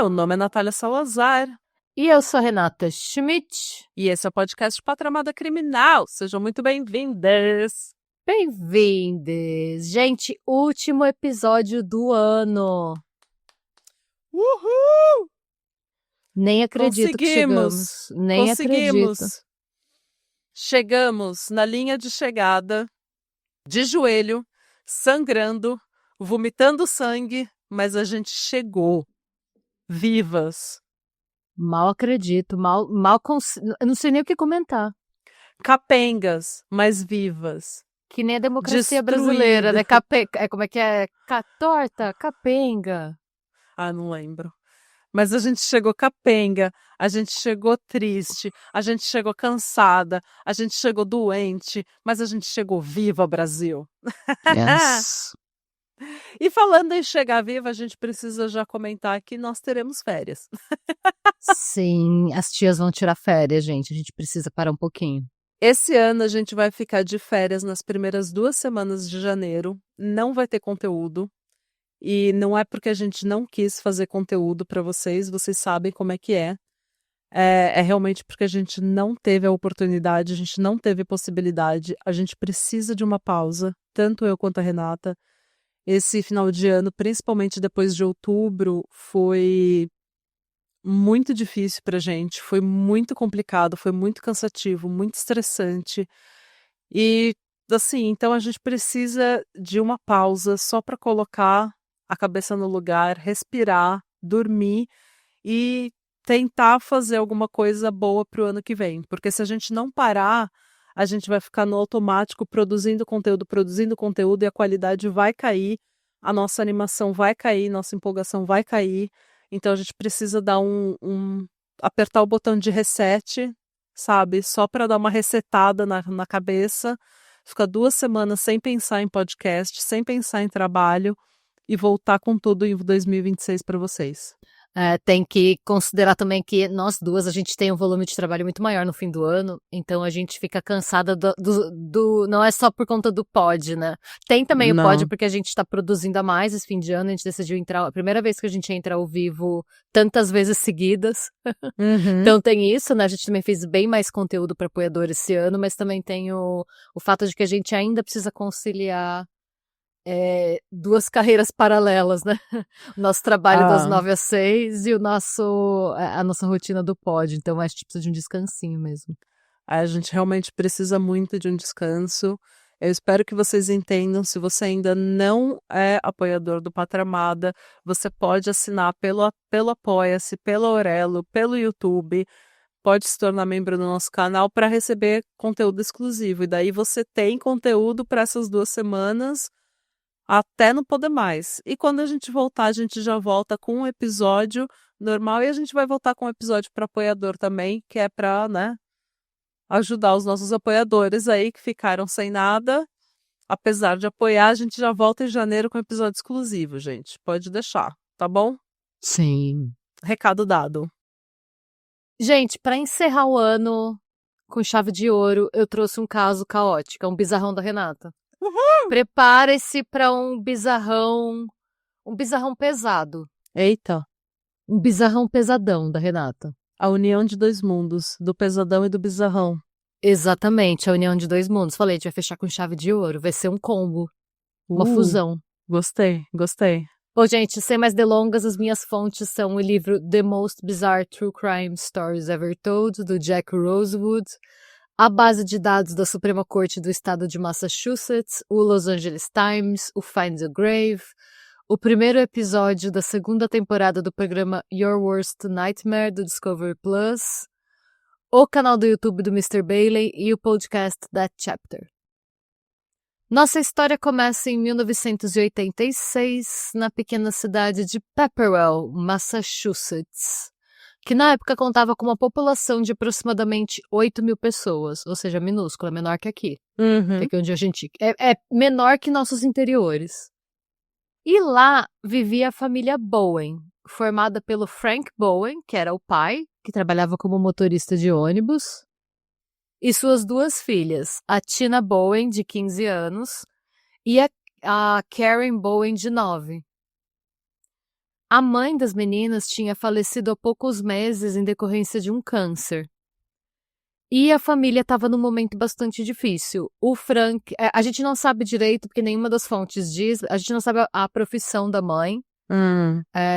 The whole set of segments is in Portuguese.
Meu nome é Natália Salazar. E eu sou a Renata Schmidt. E esse é o podcast Patramada Criminal. Sejam muito bem-vindas. Bem-vindos. Gente, último episódio do ano. Uhul! Nem acredito que chegamos. Nem acredito. Chegamos na linha de chegada, de joelho, sangrando, vomitando sangue, mas a gente chegou. Vivas. Mal acredito, eu não sei nem o que comentar. Capengas, mas vivas. Que nem a democracia Destruída. brasileira, né? Como é que é? Torta, capenga. Ah, não lembro. Mas a gente chegou capenga, a gente chegou triste, a gente chegou cansada, a gente chegou doente, mas a gente chegou viva, Brasil. Yes. E falando em chegar viva, a gente precisa já comentar que nós teremos férias. Sim, as tias vão tirar férias, gente. A gente precisa parar um pouquinho. Esse ano a gente vai ficar de férias nas primeiras 2 semanas de janeiro. Não vai ter conteúdo. E não é porque a gente não quis fazer conteúdo para vocês sabem como é que é. É realmente porque a gente não teve a oportunidade, a gente não teve possibilidade, a gente precisa de uma pausa, tanto eu quanto a Renata. Esse final de ano, principalmente depois de outubro, foi muito difícil pra gente, foi muito complicado, foi muito cansativo, muito estressante. E, assim, então a gente precisa de uma pausa só para colocar a cabeça no lugar, respirar, dormir e tentar fazer alguma coisa boa pro ano que vem. Porque se a gente não parar, a gente vai ficar no automático produzindo conteúdo e a qualidade vai cair, a nossa animação vai cair, nossa empolgação vai cair. Então a gente precisa dar apertar o botão de reset, sabe? Só para dar uma resetada na cabeça, ficar 2 semanas sem pensar em podcast, sem pensar em trabalho e voltar com tudo em 2026 para vocês. Tem que considerar também que nós duas, a gente tem um volume de trabalho muito maior no fim do ano, então a gente fica cansada não é só por conta do pod, né? Tem também o pod porque a gente tá produzindo a mais esse fim de ano, a gente decidiu entrar, a primeira vez que a gente entra ao vivo tantas vezes seguidas. Uhum. Então tem isso, né? A gente também fez bem mais conteúdo para apoiador esse ano, mas também tem o fato de que a gente ainda precisa conciliar 2 carreiras paralelas, né? O nosso trabalho das 9 às 6 e a nossa rotina do pod. Então, a gente precisa de um descansinho mesmo. A gente realmente precisa muito de um descanso. Eu espero que vocês entendam. Se você ainda não é apoiador do Patramada, você pode assinar pelo Apoia-se, pelo Aurelo, pelo YouTube. Pode se tornar membro do nosso canal para receber conteúdo exclusivo. E daí você tem conteúdo para essas 2 semanas até não poder mais. E quando a gente voltar, a gente já volta com um episódio normal e a gente vai voltar com um episódio para apoiador também, que é para, né, ajudar os nossos apoiadores aí que ficaram sem nada. Apesar de apoiar, a gente já volta em janeiro com episódio exclusivo, gente. Pode deixar, tá bom? Sim. Recado dado. Gente, para encerrar o ano com chave de ouro, eu trouxe um caso caótico, um bizarrão da Renata. Uhum. Prepare-se para um bizarrão pesado. Eita. Um bizarrão pesadão da Renata. A união de 2 mundos, do pesadão e do bizarrão. Exatamente, a união de 2 mundos. Falei, a gente vai fechar com chave de ouro, vai ser um combo, uma fusão. Gostei. Bom, gente, sem mais delongas, as minhas fontes são o livro The Most Bizarre True Crime Stories Ever Told, do Jack Rosewood, a base de dados da Suprema Corte do Estado de Massachusetts, o Los Angeles Times, o Find the Grave, o primeiro episódio da 2ª temporada do programa Your Worst Nightmare, do Discovery Plus, o canal do YouTube do Mr. Bailey e o podcast That Chapter. Nossa história começa em 1986, na pequena cidade de Pepperell, Massachusetts, que na época contava com uma população de aproximadamente 8.000 pessoas, ou seja, minúscula, menor que aqui. Uhum. Que aqui onde a gente... É menor que nossos interiores. E lá vivia a família Bowen, formada pelo Frank Bowen, que era o pai, que trabalhava como motorista de ônibus, e suas 2 filhas, a Tina Bowen, de 15 anos, e a Karen Bowen, de 9. A mãe das meninas tinha falecido há poucos meses em decorrência de um câncer. E a família estava num momento bastante difícil. O Frank, a gente não sabe direito, porque nenhuma das fontes diz, a gente não sabe a profissão da mãe,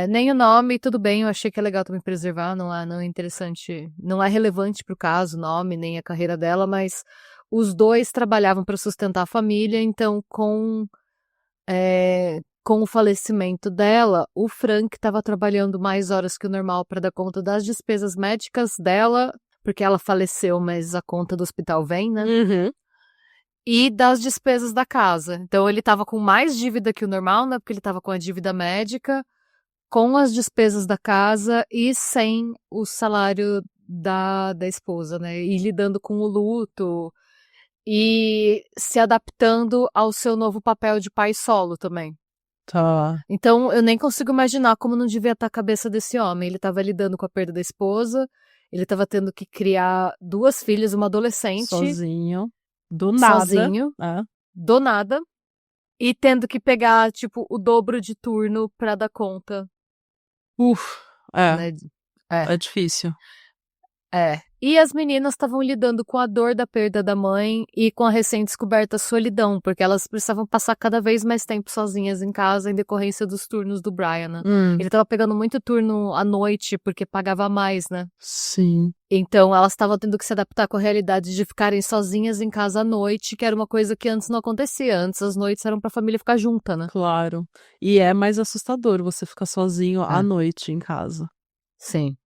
nem o nome, tudo bem, eu achei que é legal também preservar, não é interessante, não é relevante pro caso, o nome, nem a carreira dela, mas os dois trabalhavam para sustentar a família, então com o falecimento dela, o Frank estava trabalhando mais horas que o normal para dar conta das despesas médicas dela, porque ela faleceu, mas a conta do hospital vem, né? Uhum. E das despesas da casa. Então ele estava com mais dívida que o normal, né? Porque ele estava com a dívida médica, com as despesas da casa e sem o salário da esposa, né? E lidando com o luto e se adaptando ao seu novo papel de pai solo também. Tá. Então eu nem consigo imaginar como não devia estar a cabeça desse homem. Ele estava lidando com a perda da esposa, ele estava tendo que criar 2 filhas, uma adolescente. Sozinho. Do nada. Sozinho. Do nada. E tendo que pegar, tipo, o dobro de turno pra dar conta. Né? É difícil. E as meninas estavam lidando com a dor da perda da mãe e com a recém-descoberta solidão, porque elas precisavam passar cada vez mais tempo sozinhas em casa em decorrência dos turnos do Brian, né? Ele tava pegando muito turno à noite, porque pagava mais, né? Sim. Então elas estavam tendo que se adaptar com a realidade de ficarem sozinhas em casa à noite, que era uma coisa que antes não acontecia. Antes as noites eram pra família ficar junta, né? Claro. E é mais assustador você ficar sozinho à noite em casa. Sim.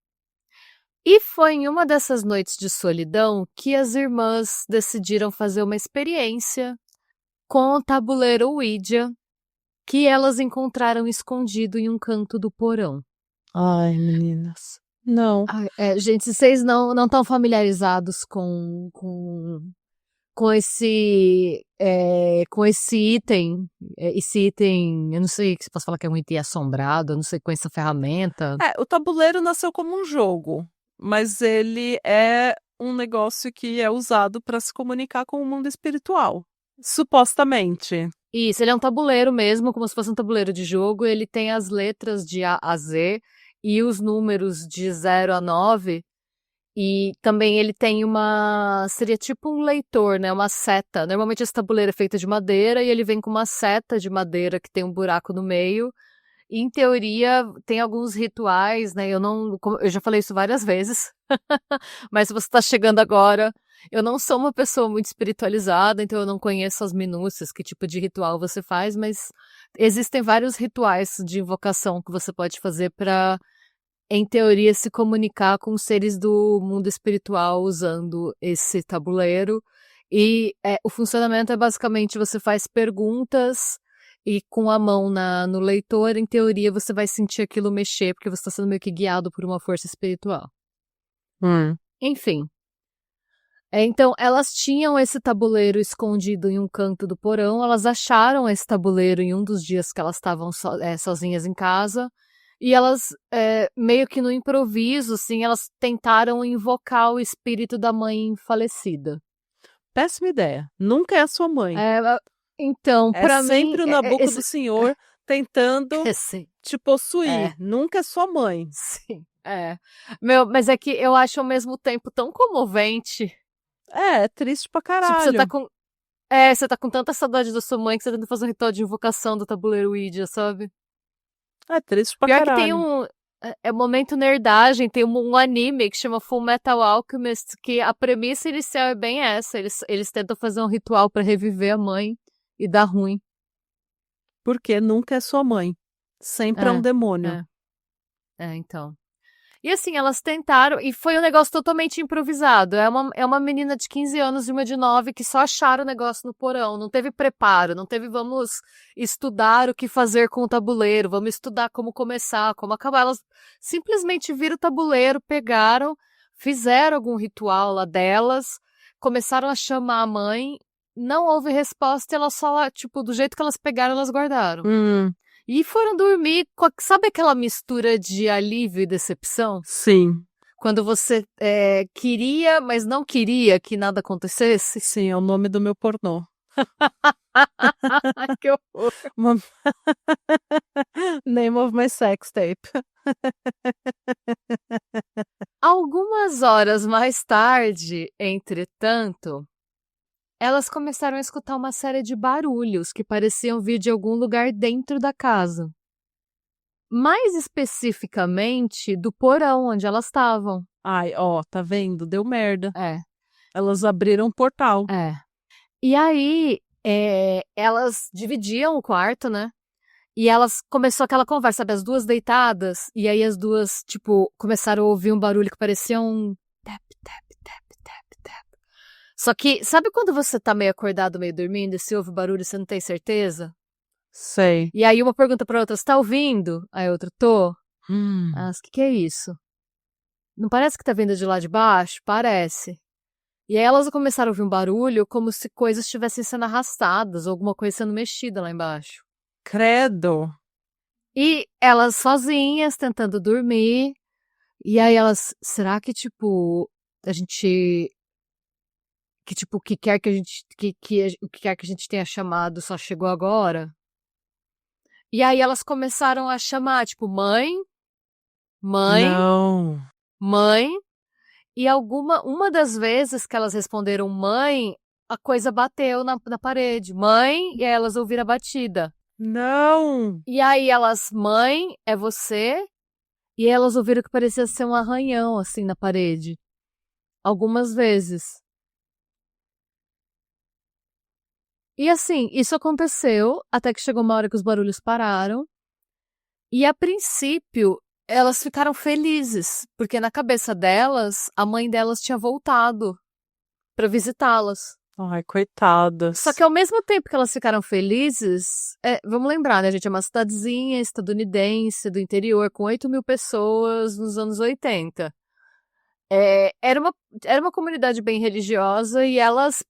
E foi em uma dessas noites de solidão que as irmãs decidiram fazer uma experiência com o tabuleiro Ouija, que elas encontraram escondido em um canto do porão. Ai, meninas. Não. Gente, se vocês não estão familiarizados com esse item, eu não sei se posso falar que é um item assombrado, eu não sei, com essa ferramenta. O tabuleiro nasceu como um jogo, mas ele é um negócio que é usado para se comunicar com o mundo espiritual, supostamente. Isso, ele é um tabuleiro mesmo, como se fosse um tabuleiro de jogo, ele tem as letras de A a Z e os números de 0 a 9, e também ele tem seria tipo um leitor, né, uma seta. Normalmente esse tabuleiro é feito de madeira e ele vem com uma seta de madeira que tem um buraco no meio. Em teoria, tem alguns rituais, né? Eu já falei isso várias vezes, mas se você está chegando agora, eu não sou uma pessoa muito espiritualizada, então eu não conheço as minúcias, que tipo de ritual você faz, mas existem vários rituais de invocação que você pode fazer para, em teoria, se comunicar com seres do mundo espiritual usando esse tabuleiro. E o funcionamento é basicamente você faz perguntas e com a mão no leitor, em teoria, você vai sentir aquilo mexer, porque você está sendo meio que guiado por uma força espiritual. Enfim. Então, elas tinham esse tabuleiro escondido em um canto do porão, elas acharam esse tabuleiro em um dos dias que elas estavam sozinhas em casa, e elas, meio que no improviso, assim, elas tentaram invocar o espírito da mãe falecida. Péssima ideia. Nunca é a sua mãe. Então, pra mim... É sempre o Nabucodonosor do Senhor tentando te possuir. Nunca é sua mãe. Sim, mas é que eu acho ao mesmo tempo tão comovente. É triste pra caralho. Tipo, você tá com tanta saudade da sua mãe que você tá tentando fazer um ritual de invocação do tabuleiro Ouija, sabe? É triste pra Pior caralho. que tem momento nerdagem, tem um anime que chama Full Metal Alchemist, que a premissa inicial é bem essa, eles tentam fazer um ritual pra reviver a mãe e dá ruim. Porque nunca é sua mãe. Sempre é um demônio. Então. E assim, elas tentaram, e foi um negócio totalmente improvisado. É uma menina de 15 anos e uma de 9 que só acharam o negócio no porão. Não teve preparo, não teve vamos estudar o que fazer com o tabuleiro, vamos estudar como começar, como acabar. Elas simplesmente viram o tabuleiro, pegaram, fizeram algum ritual lá delas, começaram a chamar a mãe, não houve resposta e elas só, tipo, do jeito que elas pegaram, elas guardaram. E foram dormir com sabe aquela mistura de alívio e decepção? Sim. Quando você queria, mas não queria que nada acontecesse? Sim, é o nome do meu pornô. Que horror. Uma- Name of my sex tape. Algumas horas mais tarde, entretanto, elas começaram a escutar uma série de barulhos que pareciam vir de algum lugar dentro da casa. Mais especificamente do porão onde elas estavam. Ai, ó, tá vendo? Deu merda. É, Elas abriram um portal. é. E aí, elas dividiam o quarto, né? E elas começou aquela conversa, sabe, as duas deitadas, e aí as duas, tipo, começaram a ouvir um barulho que parecia um tap, tap, tap, tap, tap. Só que, sabe quando você tá meio acordado, meio dormindo, e você ouve o barulho e você não tem certeza? Sei. E aí uma pergunta pra outra, você tá ouvindo? Aí a outra, tô. Hum. Elas, que é isso? Não parece que tá vindo de lá de baixo? Parece. E aí elas começaram a ouvir um barulho como se coisas estivessem sendo arrastadas, ou alguma coisa sendo mexida lá embaixo. Credo. E elas sozinhas, tentando dormir. E aí elas, será que, tipo, a gente... Que, tipo, o que quer que a gente... o que quer que a gente tenha chamado só chegou agora? E aí elas começaram a chamar, tipo, mãe, mãe, Não. mãe. E uma das vezes que elas responderam mãe, a coisa bateu na parede. Mãe, e aí elas ouviram a batida. Não. E aí elas, mãe, é você? E elas ouviram que parecia ser um arranhão, assim, na parede. Algumas vezes. E assim, isso aconteceu até que chegou uma hora que os barulhos pararam. E a princípio, elas ficaram felizes, porque na cabeça delas, a mãe delas tinha voltado pra visitá-las. Ai, coitadas. Só que ao mesmo tempo que elas ficaram felizes, vamos lembrar, né, gente? É uma cidadezinha estadunidense do interior com 8.000 pessoas nos anos 80. Era uma comunidade bem religiosa e elas,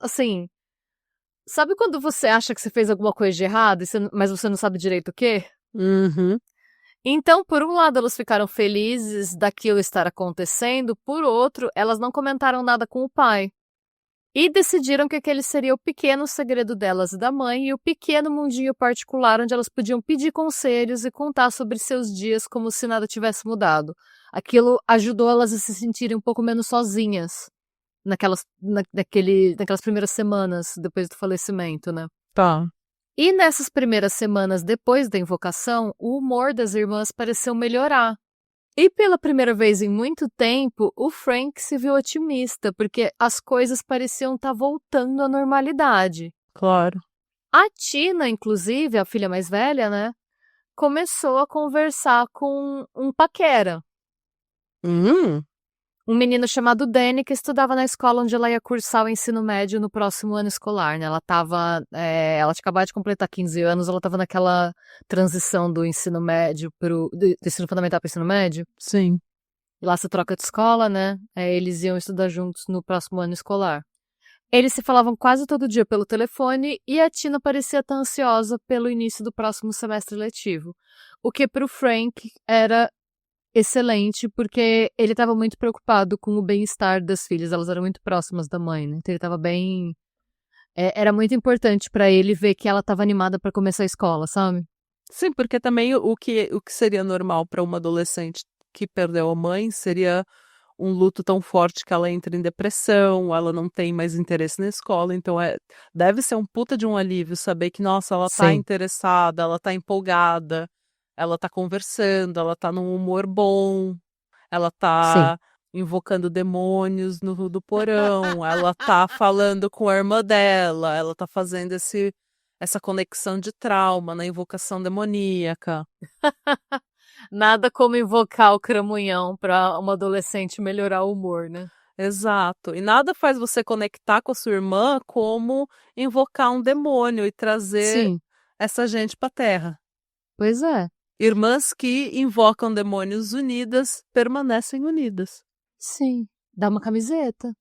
assim, sabe quando você acha que você fez alguma coisa de errado, mas você não sabe direito o quê? Uhum. Então, por um lado, elas ficaram felizes daquilo estar acontecendo, por outro, elas não comentaram nada com o pai. E decidiram que aquele seria o pequeno segredo delas e da mãe e o pequeno mundinho particular onde elas podiam pedir conselhos e contar sobre seus dias como se nada tivesse mudado. Aquilo ajudou elas a se sentirem um pouco menos sozinhas naquelas primeiras semanas depois do falecimento, né? Tá. E nessas primeiras semanas depois da invocação, o humor das irmãs pareceu melhorar. E pela primeira vez em muito tempo, o Frank se viu otimista, porque as coisas pareciam estar voltando à normalidade. Claro. A Tina, inclusive, a filha mais velha, né, começou a conversar com um paquera. Um menino chamado Danny, que estudava na escola onde ela ia cursar o ensino médio no próximo ano escolar, né? Ela tinha acabado de completar 15 anos, ela estava naquela transição do ensino médio do ensino fundamental para o ensino médio. Sim. E lá se troca de escola, né? Eles iam estudar juntos no próximo ano escolar. Eles se falavam quase todo dia pelo telefone e a Tina parecia estar ansiosa pelo início do próximo semestre letivo. O que para o Frank era excelente, porque ele estava muito preocupado com o bem-estar das filhas. Elas eram muito próximas da mãe, né? Então ele estava bem... era muito importante para ele ver que ela estava animada para começar a escola, sabe? Sim, porque também o que seria normal para uma adolescente que perdeu a mãe seria um luto tão forte que ela entra em depressão, ela não tem mais interesse na escola, então deve ser um puta de um alívio saber que, nossa, ela tá Sim. interessada, ela tá empolgada, ela tá conversando, ela tá num humor bom, ela tá invocando demônios do porão, ela tá falando com a irmã dela, ela tá fazendo essa conexão de trauma na invocação demoníaca. Nada como invocar o cramunhão para uma adolescente melhorar o humor, né? Exato. E nada faz você conectar com a sua irmã como invocar um demônio e trazer Sim, essa gente pra terra. pois é. Irmãs que invocam demônios unidas permanecem unidas. Sim, dá uma camiseta.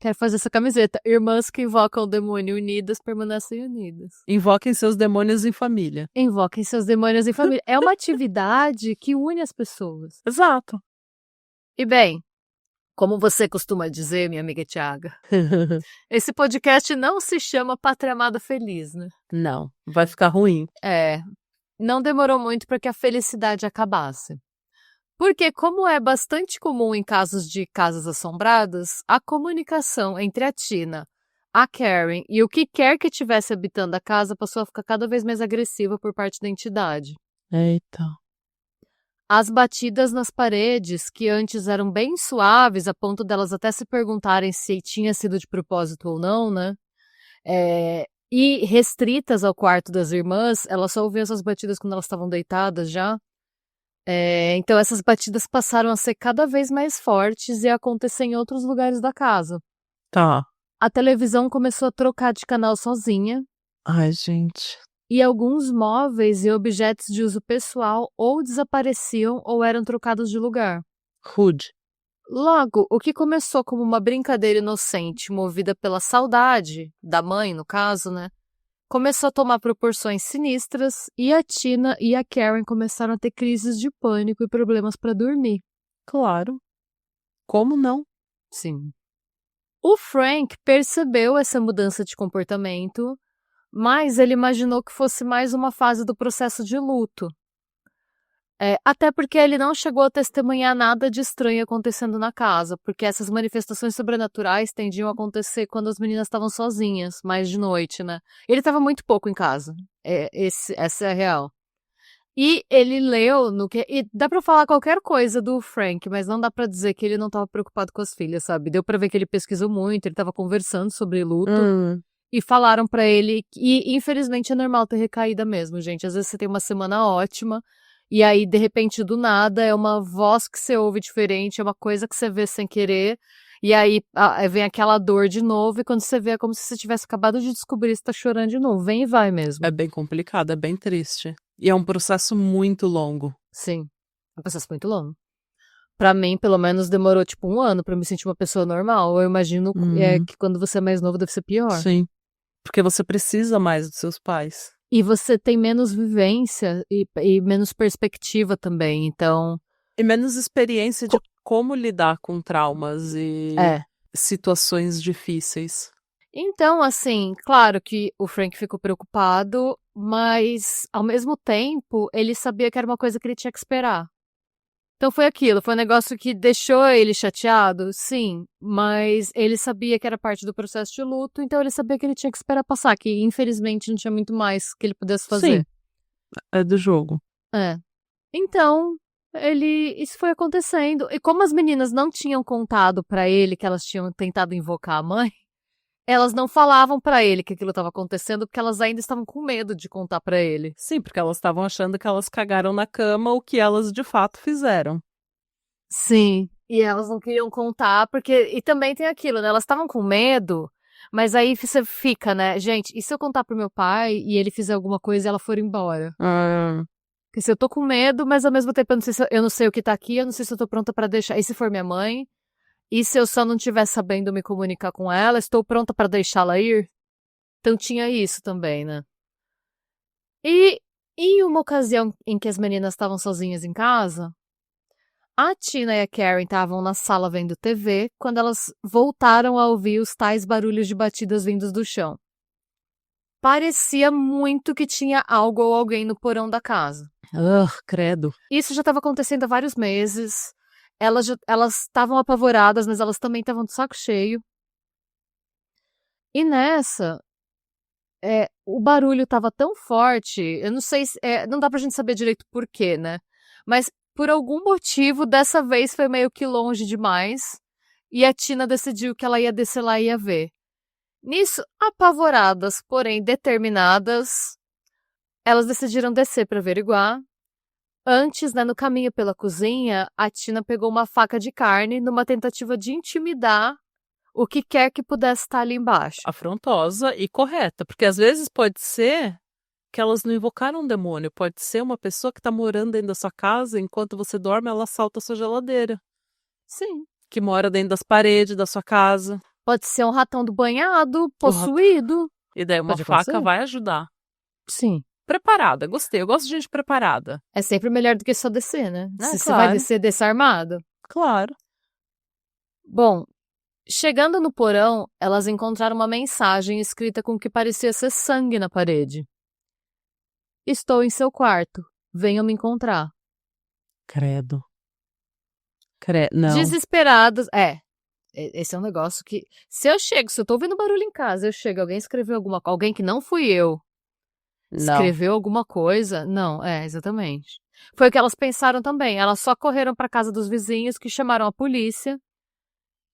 Quero fazer essa camiseta. Irmãs que invocam o demônio unidas permanecem unidas. Invoquem seus demônios em família. Invoquem seus demônios em família. É uma atividade que une as pessoas. Exato. E bem, Como você costuma dizer, minha amiga Thiaga, esse podcast não se chama Pátria Amada Feliz, né? Não, vai ficar ruim. Não demorou muito para que a felicidade acabasse. Porque, como é bastante comum em casos de casas assombradas, a comunicação entre a Tina, a Karen e o que quer que estivesse habitando a casa passou a ficar cada vez mais agressiva por parte da entidade. Eita. As batidas nas paredes, que antes eram bem suaves, a ponto delas até se perguntarem se tinha sido de propósito ou não, né? E restritas ao quarto das irmãs, elas só ouviam essas batidas quando elas estavam deitadas já. Então essas batidas passaram a ser cada vez mais fortes e a acontecer em outros lugares da casa. Tá. A televisão começou a trocar de canal sozinha. Ai, gente. E alguns móveis e objetos de uso pessoal ou desapareciam ou eram trocados de lugar. Rude. Logo, o que começou como uma brincadeira inocente, movida pela saudade, da mãe no caso, né? Começou a tomar proporções sinistras e a Tina e a Karen começaram a ter crises de pânico e problemas para dormir. Claro. Como não? Sim. O Frank percebeu essa mudança de comportamento, mas ele imaginou que fosse mais uma fase do processo de luto. Até porque ele não chegou a testemunhar nada de estranho acontecendo na casa, porque essas manifestações sobrenaturais tendiam a acontecer quando as meninas estavam sozinhas, mais de noite, né? Ele estava muito pouco em casa. Essa é a real. E ele leu no que. E dá pra falar qualquer coisa do Frank, mas não dá pra dizer que ele não tava preocupado com as filhas, sabe? Deu pra ver que ele pesquisou muito, ele tava conversando sobre luto. E falaram pra ele. E infelizmente é normal ter recaída mesmo, gente. Às vezes você tem uma semana ótima. E aí, de repente, do nada, é uma voz que você ouve diferente, é uma coisa que você vê sem querer, e aí vem aquela dor de novo, e quando você vê é como se você tivesse acabado de descobrir, você tá chorando de novo. Vem e vai mesmo. É bem complicado, é bem triste. E é um processo muito longo. Sim, é um processo muito longo. Pra mim, pelo menos, demorou tipo 1 ano pra me sentir uma pessoa normal. Eu imagino que quando você é mais novo deve ser pior. Sim, porque você precisa mais dos seus pais. E você tem menos vivência e menos perspectiva também, então... E menos experiência de como lidar com traumas e situações difíceis. Então, assim, claro que o Frank ficou preocupado, mas, ao mesmo tempo, ele sabia que era uma coisa que ele tinha que esperar. Então foi aquilo, foi um negócio que deixou ele chateado, sim, mas ele sabia que era parte do processo de luto, então ele sabia que ele tinha que esperar passar, que infelizmente não tinha muito mais que ele pudesse fazer. Sim, é do jogo. Então, isso foi acontecendo. E como as meninas não tinham contado pra ele que elas tinham tentado invocar a mãe, elas não falavam pra ele que aquilo estava acontecendo, porque elas ainda estavam com medo de contar pra ele. Sim, porque elas estavam achando que elas cagaram na cama, o que elas de fato fizeram. Sim, e elas não queriam contar, porque... E também tem aquilo, né? Elas estavam com medo, mas aí você fica, né? Gente, e se eu contar pro meu pai e ele fizer alguma coisa e ela for embora? Porque se eu tô com medo, mas ao mesmo tempo eu não sei o que tá aqui, eu não sei se eu tô pronta pra deixar. E se for minha mãe? E se eu só não estiver sabendo me comunicar com ela, estou pronta pra deixá-la ir? Então tinha isso também, né? E em uma ocasião em que as meninas estavam sozinhas em casa, a Tina e a Karen estavam na sala vendo TV quando elas voltaram a ouvir os tais barulhos de batidas vindos do chão. Parecia muito que tinha algo ou alguém no porão da casa. Credo. Isso já estava acontecendo há vários meses. Elas estavam apavoradas, mas elas também estavam de saco cheio. E nessa, o barulho estava tão forte, eu não sei se... não dá pra gente saber direito por quê, né? Mas por algum motivo, dessa vez foi meio que longe demais. E a Tina decidiu que ela ia descer lá e ia ver. Nisso, apavoradas, porém determinadas, elas decidiram descer para averiguar. Antes, né, no caminho pela cozinha, a Tina pegou uma faca de carne numa tentativa de intimidar o que quer que pudesse estar ali embaixo. Afrontosa e correta, porque às vezes pode ser que elas não invocaram um demônio, pode ser uma pessoa que tá morando dentro da sua casa, enquanto você dorme, ela assalta a sua geladeira. Sim. Que mora dentro das paredes da sua casa. Pode ser um ratão do banhado, possuído. E daí uma faca vai ajudar. Sim. Preparada, gostei. Eu gosto de gente preparada. É sempre melhor do que só descer, né? Se claro. você vai descer, desça armado. Claro. Bom, chegando no porão, elas encontraram uma mensagem escrita com o que parecia ser sangue na parede. Estou em seu quarto. Venham me encontrar. Credo. Não. Desesperadas. Esse é um negócio que... Se eu tô ouvindo barulho em casa, alguém escreveu alguma coisa, alguém que não fui eu, Não. escreveu alguma coisa. Não, exatamente. Foi o que elas pensaram também. Elas só correram para casa dos vizinhos, que chamaram a polícia,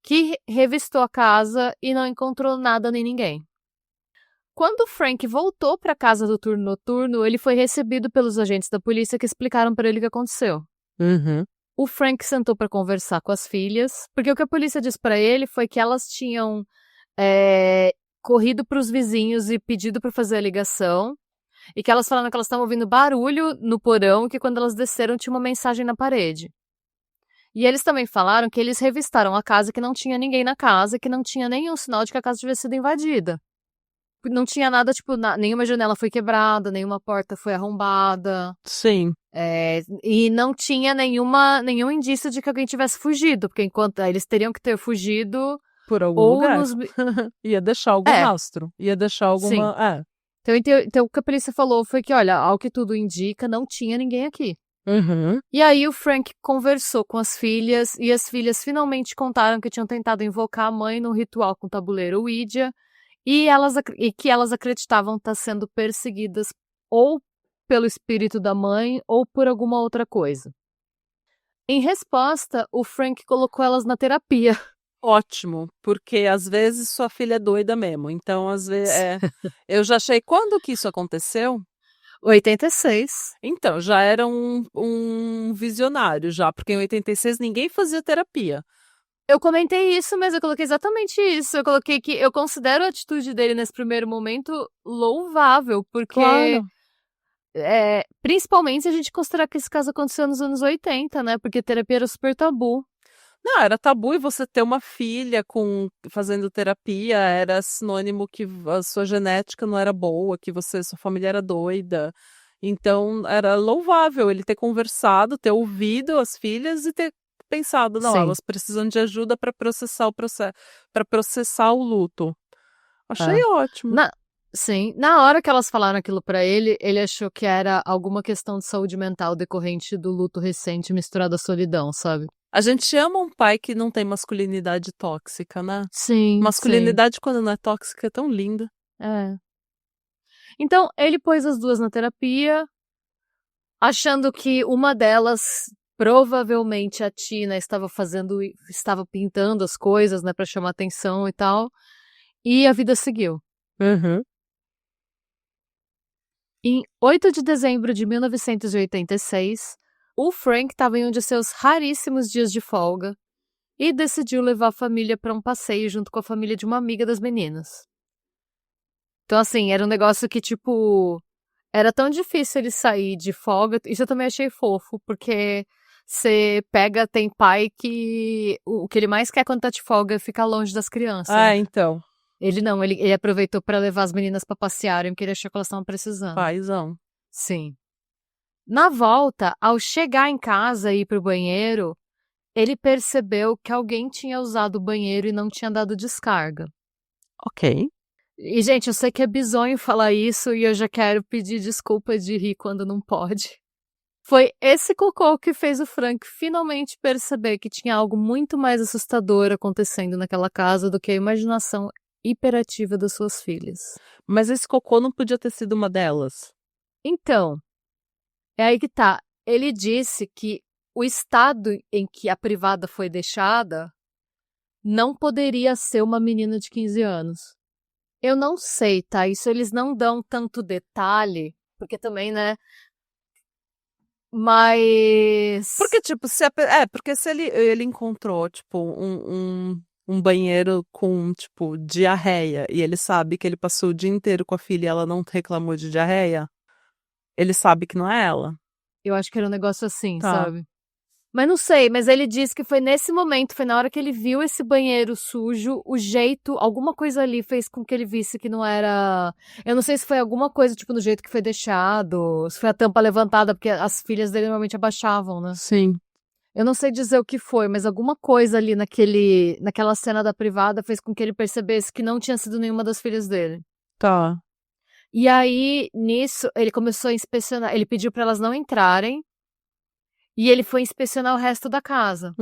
que revistou a casa e não encontrou nada nem ninguém. Quando o Frank voltou para a casa do turno noturno, ele foi recebido pelos agentes da polícia que explicaram para ele o que aconteceu. Uhum. O Frank sentou para conversar com as filhas, porque o que a polícia disse para ele foi que elas tinham corrido para os vizinhos e pedido para fazer a ligação, e que elas falaram que elas estavam ouvindo barulho no porão, que quando elas desceram tinha uma mensagem na parede. E eles também falaram que eles revistaram a casa, que não tinha ninguém na casa, que não tinha nenhum sinal de que a casa tivesse sido invadida. Não tinha nada, tipo, nenhuma janela foi quebrada, nenhuma porta foi arrombada. Sim. E não tinha nenhum indício de que alguém tivesse fugido, porque enquanto eles teriam que ter fugido por algum ou lugar. nos... Ia deixar algum rastro. Ia deixar alguma... Então o que a polícia falou foi que, olha, ao que tudo indica, não tinha ninguém aqui. Uhum. E aí o Frank conversou com as filhas, e as filhas finalmente contaram que tinham tentado invocar a mãe num ritual com tabuleiro Ouija, e que elas acreditavam estar sendo perseguidas ou pelo espírito da mãe ou por alguma outra coisa. Em resposta, o Frank colocou elas na terapia. Ótimo, porque às vezes sua filha é doida mesmo. Então, às vezes, eu já achei... Quando que isso aconteceu? 86. Então, já era um visionário já, porque em 86 ninguém fazia terapia. Eu comentei isso, mas eu coloquei exatamente isso. Eu coloquei que eu considero a atitude dele nesse primeiro momento louvável, porque... Claro. Principalmente se a gente considerar que esse caso aconteceu nos anos 80, né? Porque terapia era super tabu. Não, era tabu, e você ter uma filha fazendo terapia era sinônimo que a sua genética não era boa, que sua família era doida. Então, era louvável ele ter conversado, ter ouvido as filhas e ter pensado, não, Sim. elas precisam de ajuda para processar o luto. Achei ótimo. Sim, na hora que elas falaram aquilo pra ele, ele achou que era alguma questão de saúde mental decorrente do luto recente misturado à solidão, sabe? A gente ama um pai que não tem masculinidade tóxica, né? Sim. Masculinidade, quando não é tóxica, é tão linda. Então, ele pôs as duas na terapia, achando que uma delas, provavelmente a Tina, estava pintando as coisas, né, pra chamar atenção e tal, e a vida seguiu. Uhum. Em 8 de dezembro de 1986, o Frank estava em um de seus raríssimos dias de folga e decidiu levar a família para um passeio junto com a família de uma amiga das meninas. Então, assim, era um negócio que, tipo, era tão difícil ele sair de folga. Isso eu também achei fofo, porque tem pai que o que ele mais quer quando tá de folga é ficar longe das crianças. Então. Ele não, ele aproveitou para levar as meninas para passearem, porque ele achou que elas estavam precisando. Paizão. Sim. Na volta, ao chegar em casa e ir pro banheiro, ele percebeu que alguém tinha usado o banheiro e não tinha dado descarga. Ok. E, gente, eu sei que é bizonho falar isso e eu já quero pedir desculpa de rir quando não pode. Foi esse cocô que fez o Frank finalmente perceber que tinha algo muito mais assustador acontecendo naquela casa do que a imaginação hiperativa das suas filhas. Mas esse cocô não podia ter sido uma delas? Então, é aí que tá. Ele disse que o estado em que a privada foi deixada não poderia ser uma menina de 15 anos. Eu não sei, tá? Isso eles não dão tanto detalhe, porque também, né? Mas... Porque, tipo, porque se ele encontrou, tipo, um banheiro com, tipo, diarreia, e ele sabe que ele passou o dia inteiro com a filha e ela não reclamou de diarreia, ele sabe que não é ela. Eu acho que era um negócio assim, Tá. sabe? Mas não sei, mas ele disse que foi nesse momento, foi na hora que ele viu esse banheiro sujo, alguma coisa ali fez com que ele visse que não era... Eu não sei se foi alguma coisa, tipo, no jeito que foi deixado, se foi a tampa levantada, porque as filhas dele normalmente abaixavam, né? Sim. Eu não sei dizer o que foi, mas alguma coisa ali naquela cena da privada fez com que ele percebesse que não tinha sido nenhuma das filhas dele. Tá. E aí, nisso, ele começou a inspecionar. Ele pediu pra elas não entrarem. E ele foi inspecionar o resto da casa.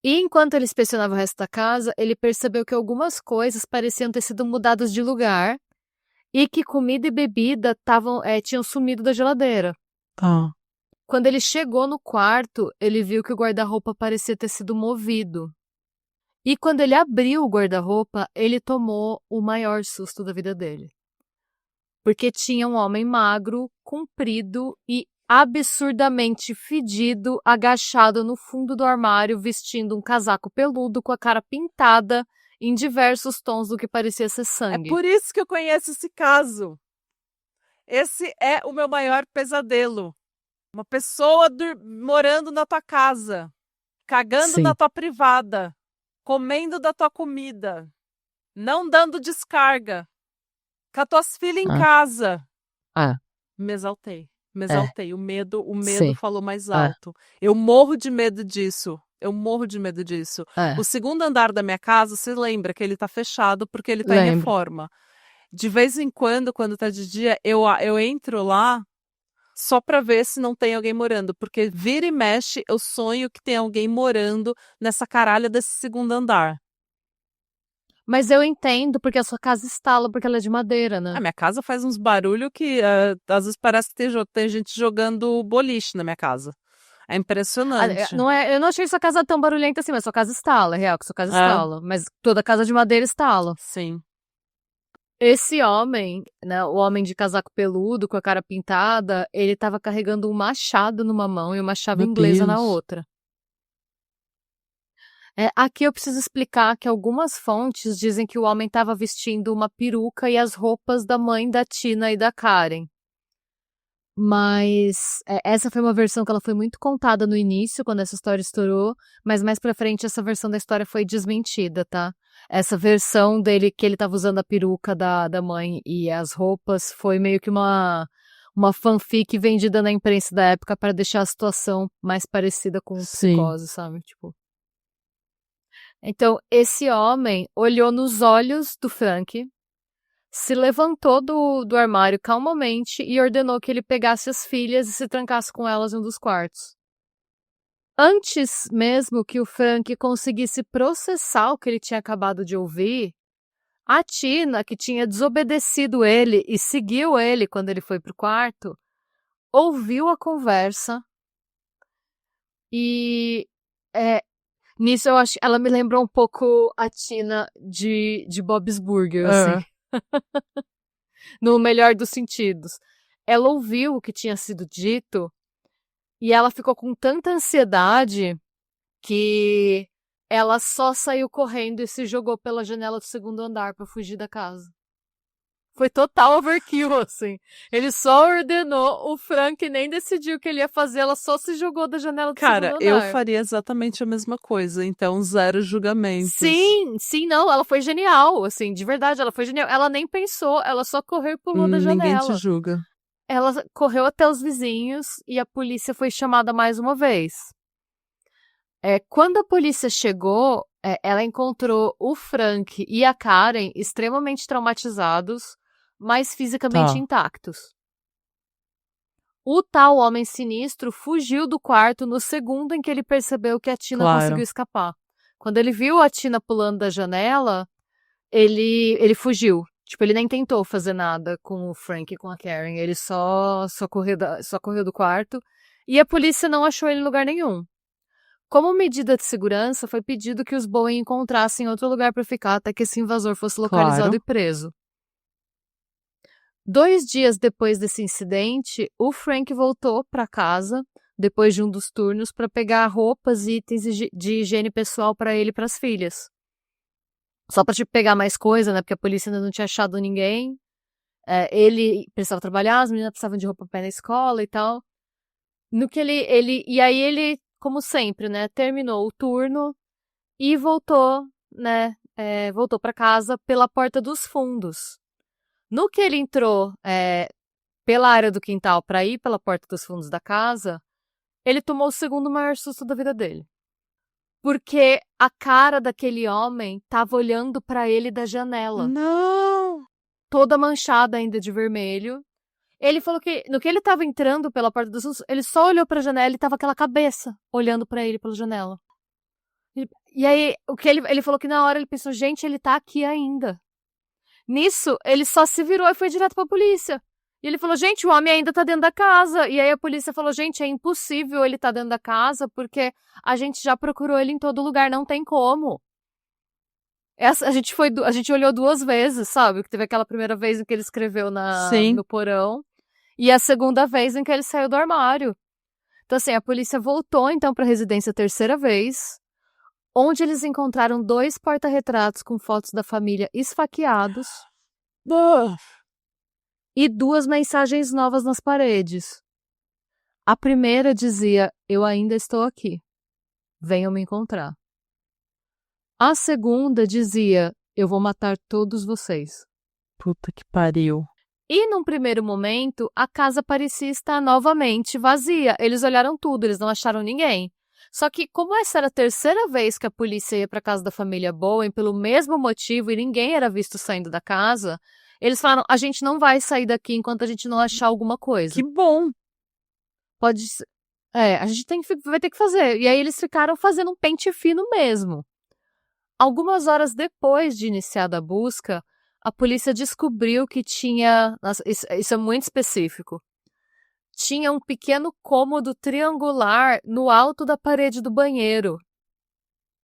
E enquanto ele inspecionava o resto da casa, ele percebeu que algumas coisas pareciam ter sido mudadas de lugar. E que comida e bebida tinham sumido da geladeira. Tá. Quando ele chegou no quarto, ele viu que o guarda-roupa parecia ter sido movido. E quando ele abriu o guarda-roupa, ele tomou o maior susto da vida dele. Porque tinha um homem magro, comprido e absurdamente fedido, agachado no fundo do armário, vestindo um casaco peludo com a cara pintada em diversos tons do que parecia ser sangue. É por isso que eu conheço esse caso. Esse é o meu maior pesadelo. Uma pessoa morando na tua casa, cagando Sim. na tua privada, comendo da tua comida, não dando descarga, com as tuas filhas em casa. Me exaltei. O medo Sim. falou mais alto. Eu morro de medo disso. O segundo andar da minha casa, você lembra que ele tá fechado porque ele tá em reforma. De vez em quando tá de dia, eu entro lá só pra ver se não tem alguém morando. Porque vira e mexe, eu sonho que tem alguém morando nessa caralha desse segundo andar. Mas eu entendo, porque a sua casa estala, porque ela é de madeira, né? A minha casa faz uns barulhos que às vezes parece que tem gente jogando boliche na minha casa. É impressionante. Eu não achei sua casa tão barulhenta assim, mas sua casa estala, é real que sua casa estala. Mas toda casa de madeira estala. Sim. Esse homem, né, o homem de casaco peludo, com a cara pintada, ele tava carregando um machado numa mão e uma chave inglesa na outra. Aqui eu preciso explicar que algumas fontes dizem que o homem estava vestindo uma peruca e as roupas da mãe da Tina e da Karen. Mas essa foi uma versão que ela foi muito contada no início, quando essa história estourou, mas mais pra frente essa versão da história foi desmentida, tá? Essa versão dele, que ele tava usando a peruca da mãe e as roupas, foi meio que uma fanfic vendida na imprensa da época para deixar a situação mais parecida com psicose, sabe? Tipo... Então, esse homem olhou nos olhos do Frank, se levantou do armário calmamente e ordenou que ele pegasse as filhas e se trancasse com elas em um dos quartos. Antes mesmo que o Frank conseguisse processar o que ele tinha acabado de ouvir, a Tina, que tinha desobedecido ele e seguiu ele quando ele foi pro quarto, ouviu a conversa e... nisso eu acho, ela me lembrou um pouco a Tina de Bob's Burger, assim. No melhor dos sentidos. Ela ouviu o que tinha sido dito e ela ficou com tanta ansiedade que ela só saiu correndo e se jogou pela janela do segundo andar pra fugir da casa. Foi total overkill, assim. Ele só ordenou, o Frank nem decidiu o que ele ia fazer, ela só se jogou da janela do segundo andar. Cara, eu faria exatamente a mesma coisa, então zero julgamentos. Sim, não, ela foi genial, assim, de verdade, ela foi genial. Ela nem pensou, ela só correu e pulou da janela. Ninguém te julga. Ela correu até os vizinhos e a polícia foi chamada mais uma vez. Quando a polícia chegou, ela encontrou o Frank e a Karen extremamente traumatizados, mas fisicamente intactos. O tal homem sinistro fugiu do quarto no segundo em que ele percebeu que a Tina conseguiu escapar. Quando ele viu a Tina pulando da janela, ele fugiu. Tipo, ele nem tentou fazer nada com o Frank e com a Karen. Ele só correu do quarto. E a polícia não achou ele em lugar nenhum. Como medida de segurança, foi pedido que os Bowen encontrassem outro lugar para ficar até que esse invasor fosse localizado e preso. 2 dias depois desse incidente, o Frank voltou para casa, depois de um dos turnos, para pegar roupas e itens de higiene pessoal para ele e para as filhas. Só para pegar mais coisa, né? Porque a polícia ainda não tinha achado ninguém. Ele precisava trabalhar, as meninas precisavam de roupa para ir na escola e tal. No que e aí ele, como sempre, né? Terminou o turno e voltou, né? Voltou para casa pela porta dos fundos. No que ele entrou pela área do quintal para ir pela porta dos fundos da casa, ele tomou o segundo maior susto da vida dele. Porque a cara daquele homem tava olhando pra ele da janela. Não! Toda manchada ainda de vermelho. Ele falou que, no que ele tava entrando pela porta do susto, ele só olhou pra janela e tava aquela cabeça olhando pra ele pela janela. E aí, ele falou que na hora ele pensou, gente, ele tá aqui ainda. Nisso, ele só se virou e foi direto pra polícia. E ele falou, gente, o homem ainda tá dentro da casa. E aí a polícia falou, gente, é impossível ele tá dentro da casa, porque a gente já procurou ele em todo lugar, não tem como. A gente olhou 2 vezes, sabe? Que teve aquela primeira vez em que ele escreveu no porão. E a segunda vez em que ele saiu do armário. Então, assim, a polícia voltou, então, pra residência a terceira vez, onde eles encontraram 2 porta-retratos com fotos da família esfaqueados e 2 mensagens novas nas paredes. A primeira dizia, eu ainda estou aqui. Venham me encontrar. A segunda dizia, eu vou matar todos vocês. Puta que pariu. E num primeiro momento, a casa parecia estar novamente vazia. Eles olharam tudo, eles não acharam ninguém. Só que, como essa era a terceira vez que a polícia ia para casa da família Bowen, pelo mesmo motivo, e ninguém era visto saindo da casa, eles falaram, a gente não vai sair daqui enquanto a gente não achar alguma coisa. Que bom! Pode ser. A gente vai ter que fazer. E aí eles ficaram fazendo um pente fino mesmo. Algumas horas depois de iniciada a busca, a polícia descobriu que tinha... Nossa, isso é muito específico. Tinha um pequeno cômodo triangular no alto da parede do banheiro.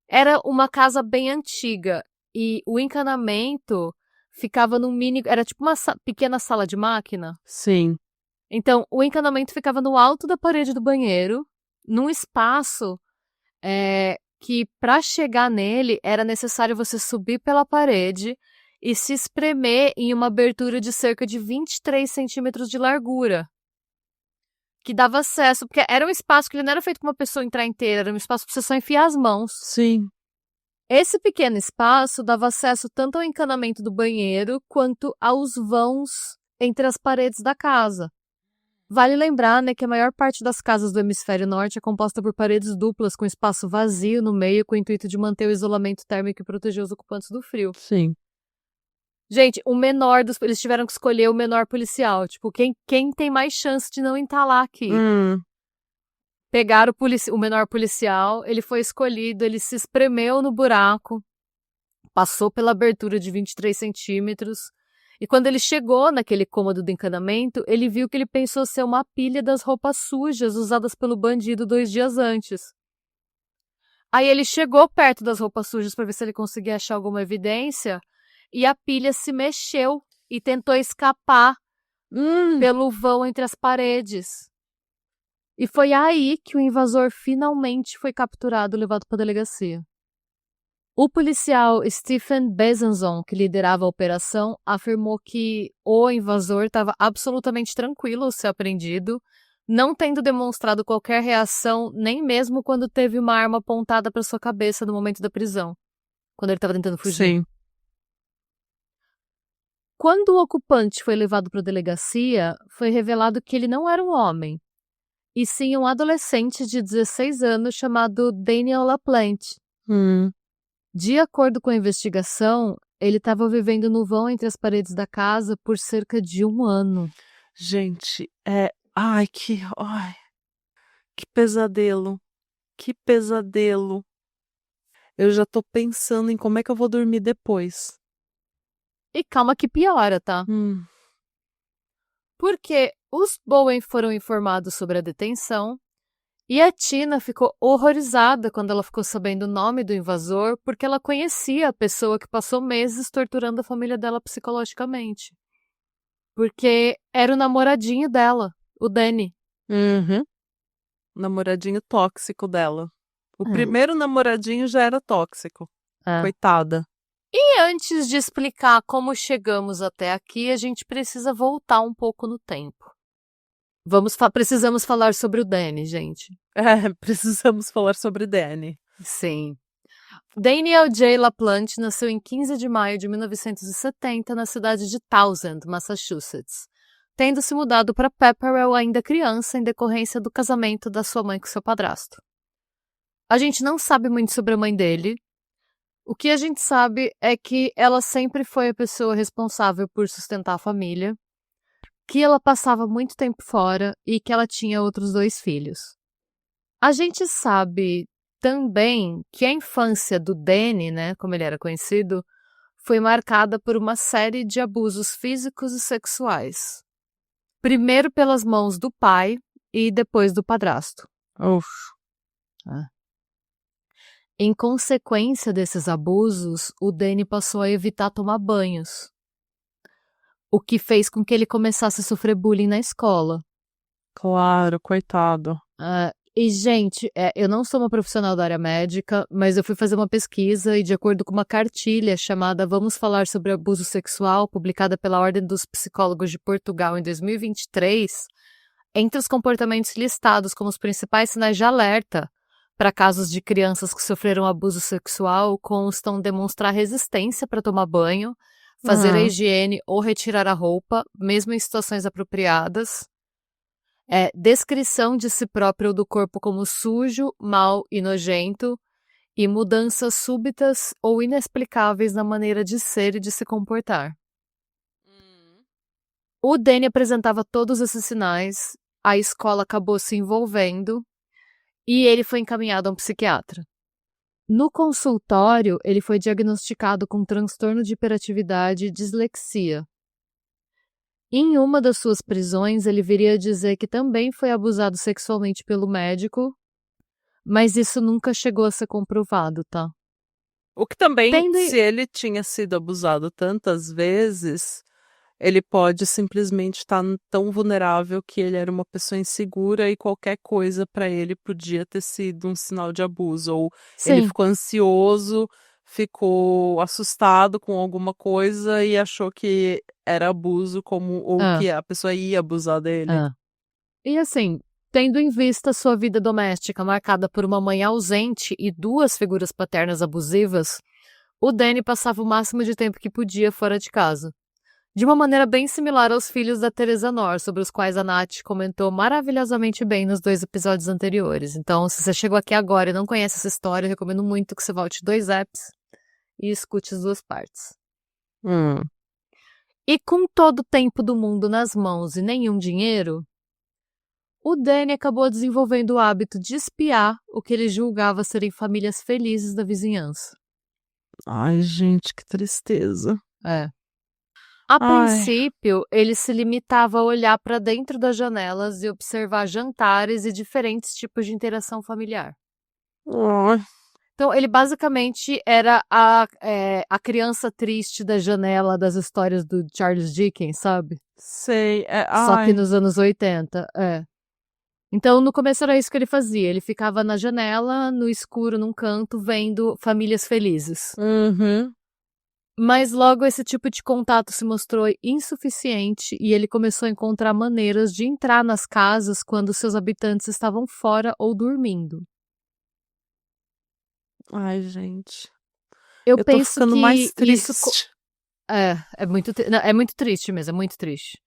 Era uma casa bem antiga e o encanamento ficava num mini... Era tipo uma pequena sala de máquina. Sim. Então, o encanamento ficava no alto da parede do banheiro, num espaço que, para chegar nele, era necessário você subir pela parede e se espremer em uma abertura de cerca de 23 centímetros de largura, que dava acesso, porque era um espaço que ele não era feito para uma pessoa entrar inteira, era um espaço para você só enfiar as mãos. Sim. Esse pequeno espaço dava acesso tanto ao encanamento do banheiro, quanto aos vãos entre as paredes da casa. Vale lembrar, né, que a maior parte das casas do hemisfério norte é composta por paredes duplas com espaço vazio no meio com o intuito de manter o isolamento térmico e proteger os ocupantes do frio. Sim. Gente, eles tiveram que escolher o menor policial. Tipo, quem tem mais chance de não entalar aqui? Pegaram o menor policial, ele foi escolhido, ele se espremeu no buraco, passou pela abertura de 23 centímetros, e quando ele chegou naquele cômodo do encanamento, ele viu que ele pensou ser uma pilha das roupas sujas usadas pelo bandido 2 dias antes. Aí ele chegou perto das roupas sujas para ver se ele conseguia achar alguma evidência, e a pilha se mexeu e tentou escapar pelo vão entre as paredes. E foi aí que o invasor finalmente foi capturado e levado para a delegacia. O policial Stephen Besançon, que liderava a operação, afirmou que o invasor estava absolutamente tranquilo ao ser apreendido, não tendo demonstrado qualquer reação, nem mesmo quando teve uma arma apontada para sua cabeça no momento da prisão, quando ele estava tentando fugir. Sim. Quando o ocupante foi levado para a delegacia, foi revelado que ele não era um homem, e sim um adolescente de 16 anos chamado Daniel LaPlante. De acordo com a investigação, ele estava vivendo no vão entre as paredes da casa por cerca de 1 ano. Gente, Ai, que pesadelo. Que pesadelo. Eu já tô pensando em como é que eu vou dormir depois. E calma que piora, tá? Porque os Bowen foram informados sobre a detenção e a Tina ficou horrorizada quando ela ficou sabendo o nome do invasor, porque ela conhecia a pessoa que passou meses torturando a família dela psicologicamente. Porque era o namoradinho dela, o Danny. Namoradinho tóxico dela. O primeiro namoradinho já era tóxico. Coitada. E antes de explicar como chegamos até aqui, a gente precisa voltar um pouco no tempo. Precisamos falar sobre o Danny, gente. Precisamos falar sobre Danny. Sim. Daniel J. LaPlante nasceu em 15 de maio de 1970 na cidade de Townsend, Massachusetts. tendo se mudado para Pepperell ainda criança em decorrência do casamento da sua mãe com seu padrasto. A gente não sabe muito sobre a mãe dele. O que a gente sabe é que ela sempre foi a pessoa responsável por sustentar a família, que ela passava muito tempo fora e que ela tinha outros 2 filhos. A gente sabe também que a infância do Danny, né, como ele era conhecido, foi marcada por uma série de abusos físicos e sexuais. Primeiro pelas mãos do pai e depois do padrasto. Uf. Em consequência desses abusos, o Danny passou a evitar tomar banhos, o que fez com que ele começasse a sofrer bullying na escola. Claro, coitado. E, gente, eu não sou uma profissional da área médica, mas eu fui fazer uma pesquisa e, de acordo com uma cartilha chamada Vamos Falar sobre Abuso Sexual, publicada pela Ordem dos Psicólogos de Portugal em 2023, entre os comportamentos listados como os principais sinais de alerta para casos de crianças que sofreram abuso sexual constam demonstrar resistência para tomar banho, fazer a higiene ou retirar a roupa, mesmo em situações apropriadas, descrição de si próprio ou do corpo como sujo, mau e nojento, e mudanças súbitas ou inexplicáveis na maneira de ser e de se comportar. O Danny apresentava todos esses sinais, a escola acabou se envolvendo e ele foi encaminhado a um psiquiatra. No consultório, ele foi diagnosticado com transtorno de hiperatividade e dislexia. Em uma das suas prisões, ele viria a dizer que também foi abusado sexualmente pelo médico, mas isso nunca chegou a ser comprovado, tá? O que também, se ele tinha sido abusado tantas vezes, ele pode simplesmente estar tão vulnerável que ele era uma pessoa insegura e qualquer coisa para ele podia ter sido um sinal de abuso. Ou ele ficou ansioso, ficou assustado com alguma coisa e achou que era abuso, ou que a pessoa ia abusar dele. E assim, tendo em vista sua vida doméstica marcada por uma mãe ausente e 2 figuras paternas abusivas, o Danny passava o máximo de tempo que podia fora de casa. De uma maneira bem similar aos filhos da Teresa Nor, sobre os quais a Nath comentou maravilhosamente bem nos 2 episódios anteriores. Então, se você chegou aqui agora e não conhece essa história, eu recomendo muito que você volte 2 apps e escute as 2 partes. E com todo o tempo do mundo nas mãos e nenhum dinheiro, o Danny acabou desenvolvendo o hábito de espiar o que ele julgava serem famílias felizes da vizinhança. Ai, gente, que tristeza. A princípio, ele se limitava a olhar para dentro das janelas e observar jantares e diferentes tipos de interação familiar. Então, ele basicamente era a criança triste da janela das histórias do Charles Dickens, sabe? Sei. Só que nos anos 80, Então, no começo era isso que ele fazia. Ele ficava na janela, no escuro, num canto, vendo famílias felizes. Mas logo esse tipo de contato se mostrou insuficiente e ele começou a encontrar maneiras de entrar nas casas quando seus habitantes estavam fora ou dormindo. Ai, gente. Eu tô penso ficando que mais triste. É muito triste mesmo, é muito triste.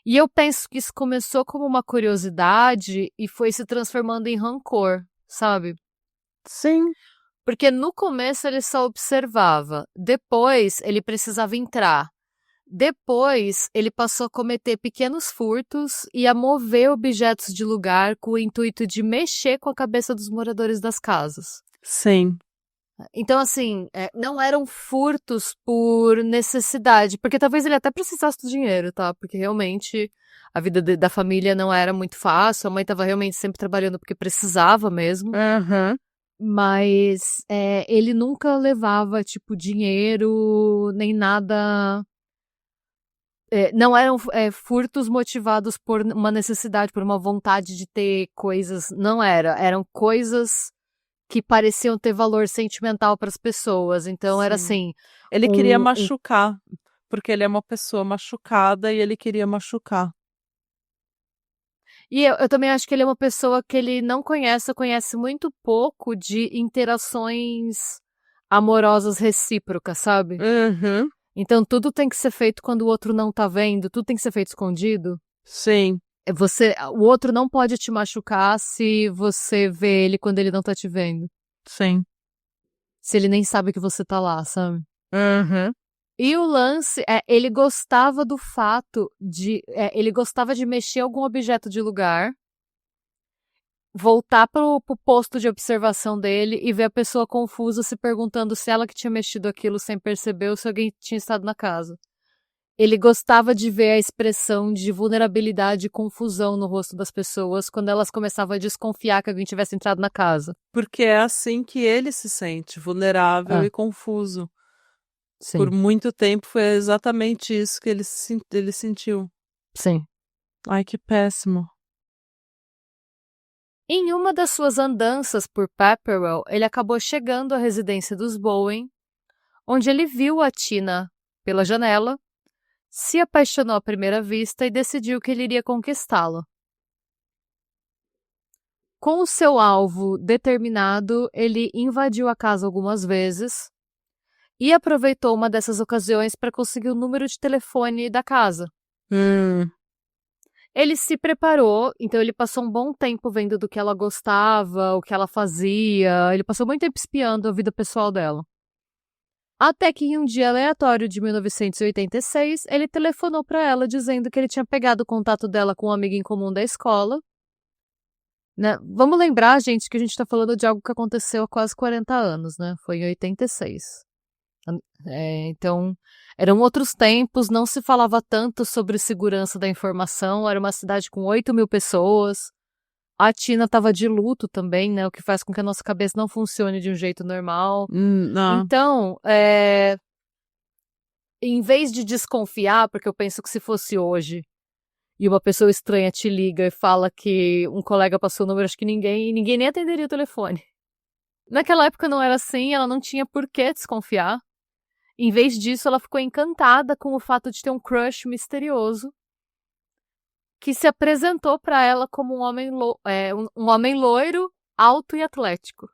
E eu penso que isso começou como uma curiosidade e foi se transformando em rancor, sabe? Sim. Porque no começo ele só observava, depois ele precisava entrar. Depois ele passou a cometer pequenos furtos e a mover objetos de lugar com o intuito de mexer com a cabeça dos moradores das casas. Sim. Então, assim, não eram furtos por necessidade, porque talvez ele até precisasse do dinheiro, tá? Porque realmente a vida da família não era muito fácil, a mãe estava realmente sempre trabalhando porque precisava mesmo. Mas ele nunca levava, tipo, dinheiro, nem nada. Não eram furtos motivados por uma necessidade, por uma vontade de ter coisas. Não era. Eram coisas que pareciam ter valor sentimental para as pessoas. Então, era assim. Ele queria machucar, porque ele é uma pessoa machucada e ele queria machucar. E eu também acho que ele é uma pessoa que ele não conhece, conhece muito pouco de interações amorosas recíprocas, sabe? Então tudo tem que ser feito quando o outro não tá vendo, tudo tem que ser feito escondido. Sim, O outro não pode te machucar se você vê ele quando ele não tá te vendo. sim. Se ele nem sabe que você tá lá, sabe? Uhum. E o lance ele gostava do fato ele gostava de mexer algum objeto de lugar, voltar pro posto de observação dele e ver a pessoa confusa se perguntando se ela que tinha mexido aquilo sem perceber ou se alguém tinha estado na casa. Ele gostava de ver a expressão de vulnerabilidade e confusão no rosto das pessoas quando elas começavam a desconfiar que alguém tivesse entrado na casa. Porque é assim que ele se sente, vulnerável Ah, e confuso. Por sim, muito tempo foi exatamente isso que ele sentiu. sim. Ai, que péssimo. Em uma das suas andanças por Pepperell, ele acabou chegando à residência dos Bowen, onde ele viu a Tina pela janela, se apaixonou à primeira vista e decidiu que ele iria conquistá-la. Com o seu alvo determinado, ele invadiu a casa algumas vezes e aproveitou uma dessas ocasiões para conseguir o número de telefone da casa. Ele se preparou, então ele passou um bom tempo vendo do que ela gostava, o que ela fazia, ele passou muito tempo espiando a vida pessoal dela. Até que em um dia aleatório de 1986, ele telefonou para ela dizendo que ele tinha pegado o contato dela com um amigo em comum da escola. Né? Vamos lembrar, gente, que a gente está falando de algo que aconteceu há quase 40 anos, né? Foi em 86. Então, eram outros tempos, não se falava tanto sobre segurança da informação, era uma cidade com 8.000 pessoas. A Tina estava de luto também, né? O que faz com que a nossa cabeça não funcione de um jeito normal. Não. Então, em vez de desconfiar, porque eu penso que se fosse hoje e uma pessoa estranha te liga e fala que um colega passou o número, acho que ninguém nem atenderia o telefone. Naquela época não era assim, ela não tinha por que desconfiar. Em vez disso, ela ficou encantada com o fato de ter um crush misterioso que se apresentou para ela como um homem loiro, alto e atlético.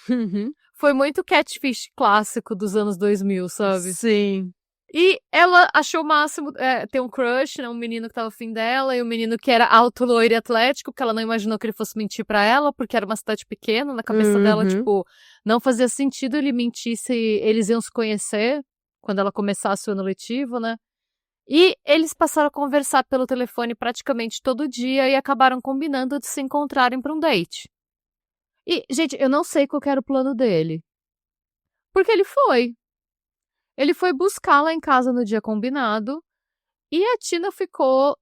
Uhum. Foi muito catfish clássico dos anos 2000, sabe? Sim. E ela achou o máximo ter um crush, né? Um menino que tava afim dela, e um menino que era alto, loiro e atlético, porque ela não imaginou que ele fosse mentir pra ela, porque era uma cidade pequena, na cabeça dela, tipo, não fazia sentido ele mentir se eles iam se conhecer quando ela começasse o ano letivo, né? E eles passaram a conversar pelo telefone praticamente todo dia e acabaram combinando de se encontrarem pra um date. E, gente, eu não sei qual que era o plano dele. Porque ele foi. Ele foi buscá-la em casa no dia combinado e a Tina ficou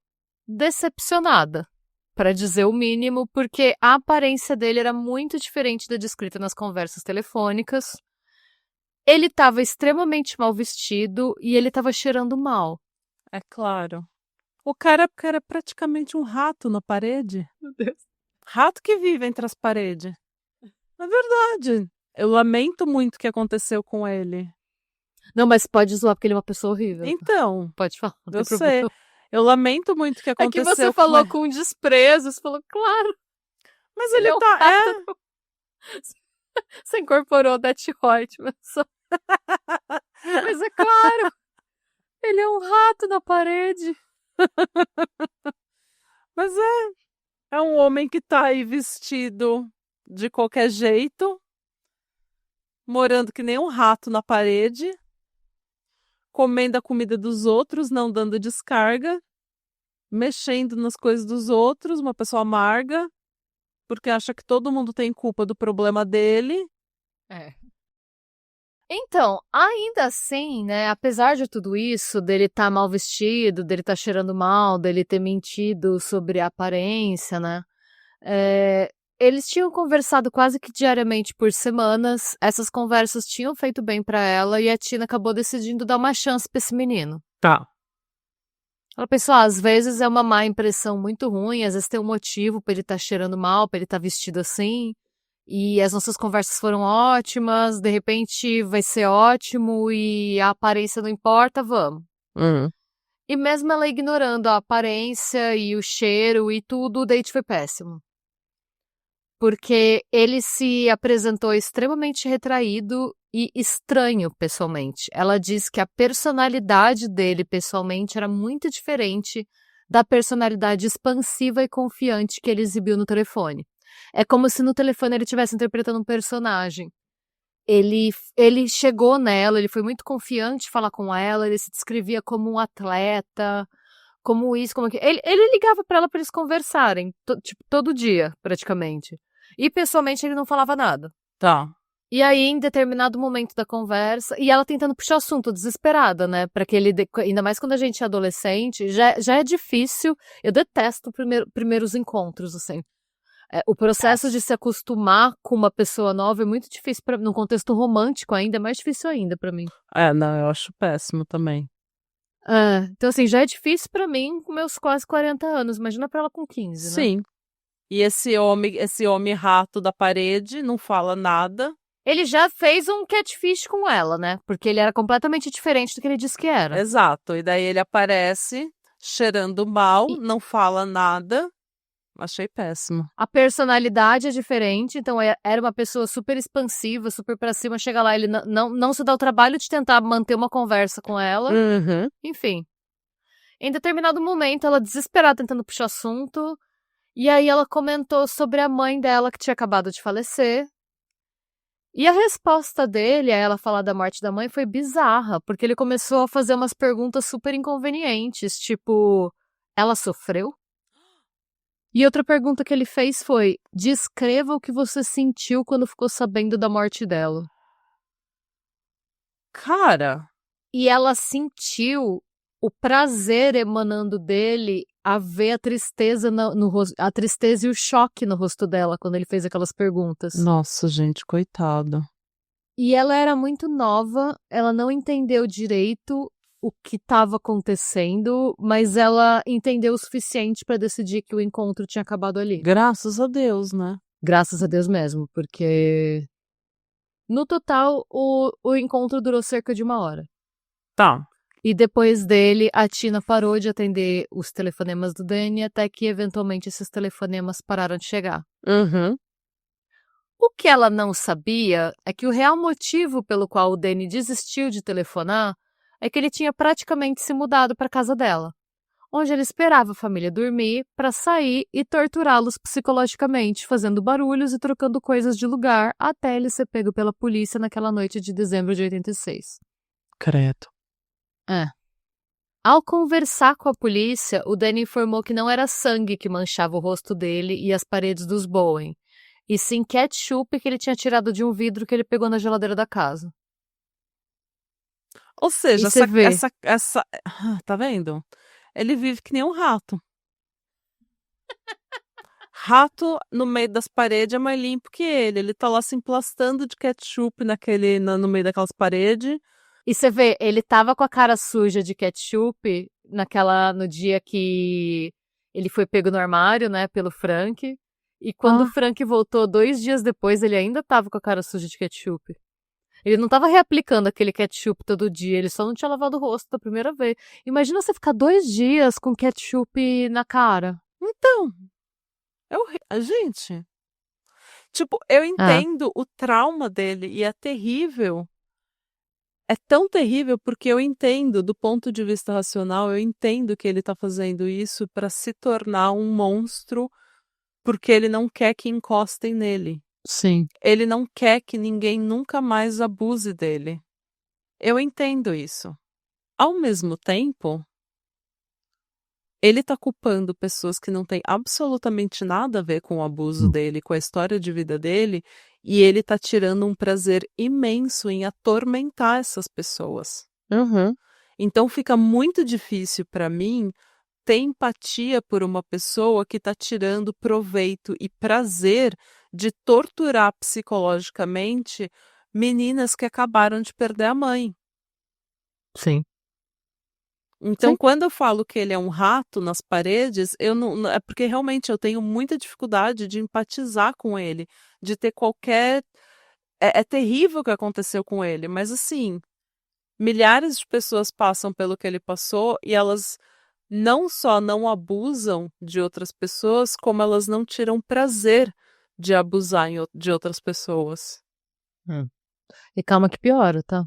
decepcionada, para dizer o mínimo, porque a aparência dele era muito diferente da descrita nas conversas telefônicas. Ele estava extremamente mal vestido e ele estava cheirando mal. É claro. O cara era praticamente um rato na parede. Meu Deus. Rato que vive entre as paredes. É verdade. Eu lamento muito o que aconteceu com ele. Não, mas pode zoar porque ele é uma pessoa horrível. Então, Pode falar, não eu tem problema. sei. Eu lamento muito o que É que aconteceu você com falou ele. com desprezo, você falou, claro, Mas ele ele é um tá. rato. Você incorporou o Death White, mas é claro, ele é um rato na parede. Mas é um homem que tá aí vestido de qualquer jeito, morando que nem um rato na parede, comendo a comida dos outros, não dando descarga, mexendo nas coisas dos outros, uma pessoa amarga, porque acha que todo mundo tem culpa do problema dele. É. Então, ainda assim, né, apesar de tudo isso, dele estar mal vestido, dele estar cheirando mal, dele ter mentido sobre a aparência, né, eles tinham conversado quase que diariamente por semanas, essas conversas tinham feito bem pra ela e a Tina acabou decidindo dar uma chance pra esse menino. Tá. Ela pensou, às vezes é uma má impressão muito ruim, às vezes tem um motivo pra ele estar cheirando mal, pra ele estar vestido assim. E as nossas conversas foram ótimas, de repente vai ser ótimo e a aparência não importa, vamos. E mesmo ela ignorando a aparência e o cheiro e tudo, o date foi péssimo. Porque ele se apresentou extremamente retraído e estranho pessoalmente. Ela diz que a personalidade dele pessoalmente era muito diferente da personalidade expansiva e confiante que ele exibiu no telefone. É como se no telefone ele estivesse interpretando um personagem. Ele chegou nela, ele foi muito confiante falar com ela, ele se descrevia como um atleta, como isso, como aquilo. Ele ligava pra ela pra eles conversarem, tipo, todo dia, praticamente. E pessoalmente ele não falava nada. Tá. E aí, em determinado momento da conversa, e ela tentando puxar assunto, desesperada, né? Pra que ele, ainda mais quando a gente é adolescente, já é difícil. Eu detesto primeiros encontros, assim. O processo de se acostumar com uma pessoa nova é muito difícil, num contexto romântico ainda, é mais difícil ainda pra mim. Não, eu acho péssimo também. Então assim, já é difícil pra mim com meus quase 40 anos, imagina pra ela com 15, né? Sim. E esse homem rato da parede não fala nada. Ele já fez um catfish com ela, né? Porque ele era completamente diferente do que ele disse que era. Exato. E daí ele aparece cheirando mal, não fala nada. Achei péssimo. A personalidade é diferente, então era uma pessoa super expansiva, super pra cima, chega lá, ele não se dá o trabalho de tentar manter uma conversa com ela. Uhum. Enfim. Em determinado momento, ela desesperada tentando puxar assunto, e aí ela comentou sobre a mãe dela que tinha acabado de falecer. E a resposta dele a ela falar da morte da mãe foi bizarra, porque ele começou a fazer umas perguntas super inconvenientes, tipo, ela sofreu? E outra pergunta que ele fez foi: descreva o que você sentiu quando ficou sabendo da morte dela. Cara. E ela sentiu o prazer emanando dele a ver a tristeza no rosto, a tristeza e o choque no rosto dela quando ele fez aquelas perguntas. Nossa, gente, coitado. E ela era muito nova, ela não entendeu direito o que estava acontecendo, mas ela entendeu o suficiente para decidir que o encontro tinha acabado ali. Graças a Deus, né? Graças a Deus mesmo, porque no total o encontro durou cerca de 1 hora. Tá. E depois dele, a Tina parou de atender os telefonemas do Danny até que eventualmente esses telefonemas pararam de chegar. Uhum. O que ela não sabia é que o real motivo pelo qual o Danny desistiu de telefonar é que ele tinha praticamente se mudado para casa dela, onde ele esperava a família dormir para sair e torturá-los psicologicamente, fazendo barulhos e trocando coisas de lugar até ele ser pego pela polícia naquela noite de dezembro de 86. Credo. Ao conversar com a polícia, o Danny informou que não era sangue que manchava o rosto dele e as paredes dos Bowen, e sim ketchup que ele tinha tirado de um vidro que ele pegou na geladeira da casa. Ou seja, E você vê. tá vendo? Ele vive que nem um rato. Rato no meio das paredes é mais limpo que ele. Ele tá lá se emplastando de ketchup no meio daquelas paredes. E você vê, ele tava com a cara suja de ketchup no dia que ele foi pego no armário, né, pelo Frank. E quando o Frank voltou 2 dias depois, ele ainda tava com a cara suja de ketchup. Ele não tava reaplicando aquele ketchup todo dia, ele só não tinha lavado o rosto da primeira vez. Imagina você ficar 2 dias com ketchup na cara. Então, gente, tipo, eu entendo o trauma dele e é terrível. É tão terrível porque eu entendo, do ponto de vista racional, eu entendo que ele tá fazendo isso para se tornar um monstro porque ele não quer que encostem nele. Sim. Ele não quer que ninguém nunca mais abuse dele. Eu entendo isso. Ao mesmo tempo, ele tá culpando pessoas que não têm absolutamente nada a ver com o abuso dele, com a história de vida dele, e ele tá tirando um prazer imenso em atormentar essas pessoas. Uhum. Então fica muito difícil para mim ter empatia por uma pessoa que tá tirando proveito e prazer de torturar psicologicamente meninas que acabaram de perder a mãe. Sim. Então, Sim. quando eu falo que ele é um rato nas paredes, eu não, é porque realmente eu tenho muita dificuldade de empatizar com ele, de ter qualquer. É terrível o que aconteceu com ele, mas assim, milhares de pessoas passam pelo que ele passou e elas não só não abusam de outras pessoas, como elas não tiram prazer de abusar de outras pessoas. E calma que piora, tá?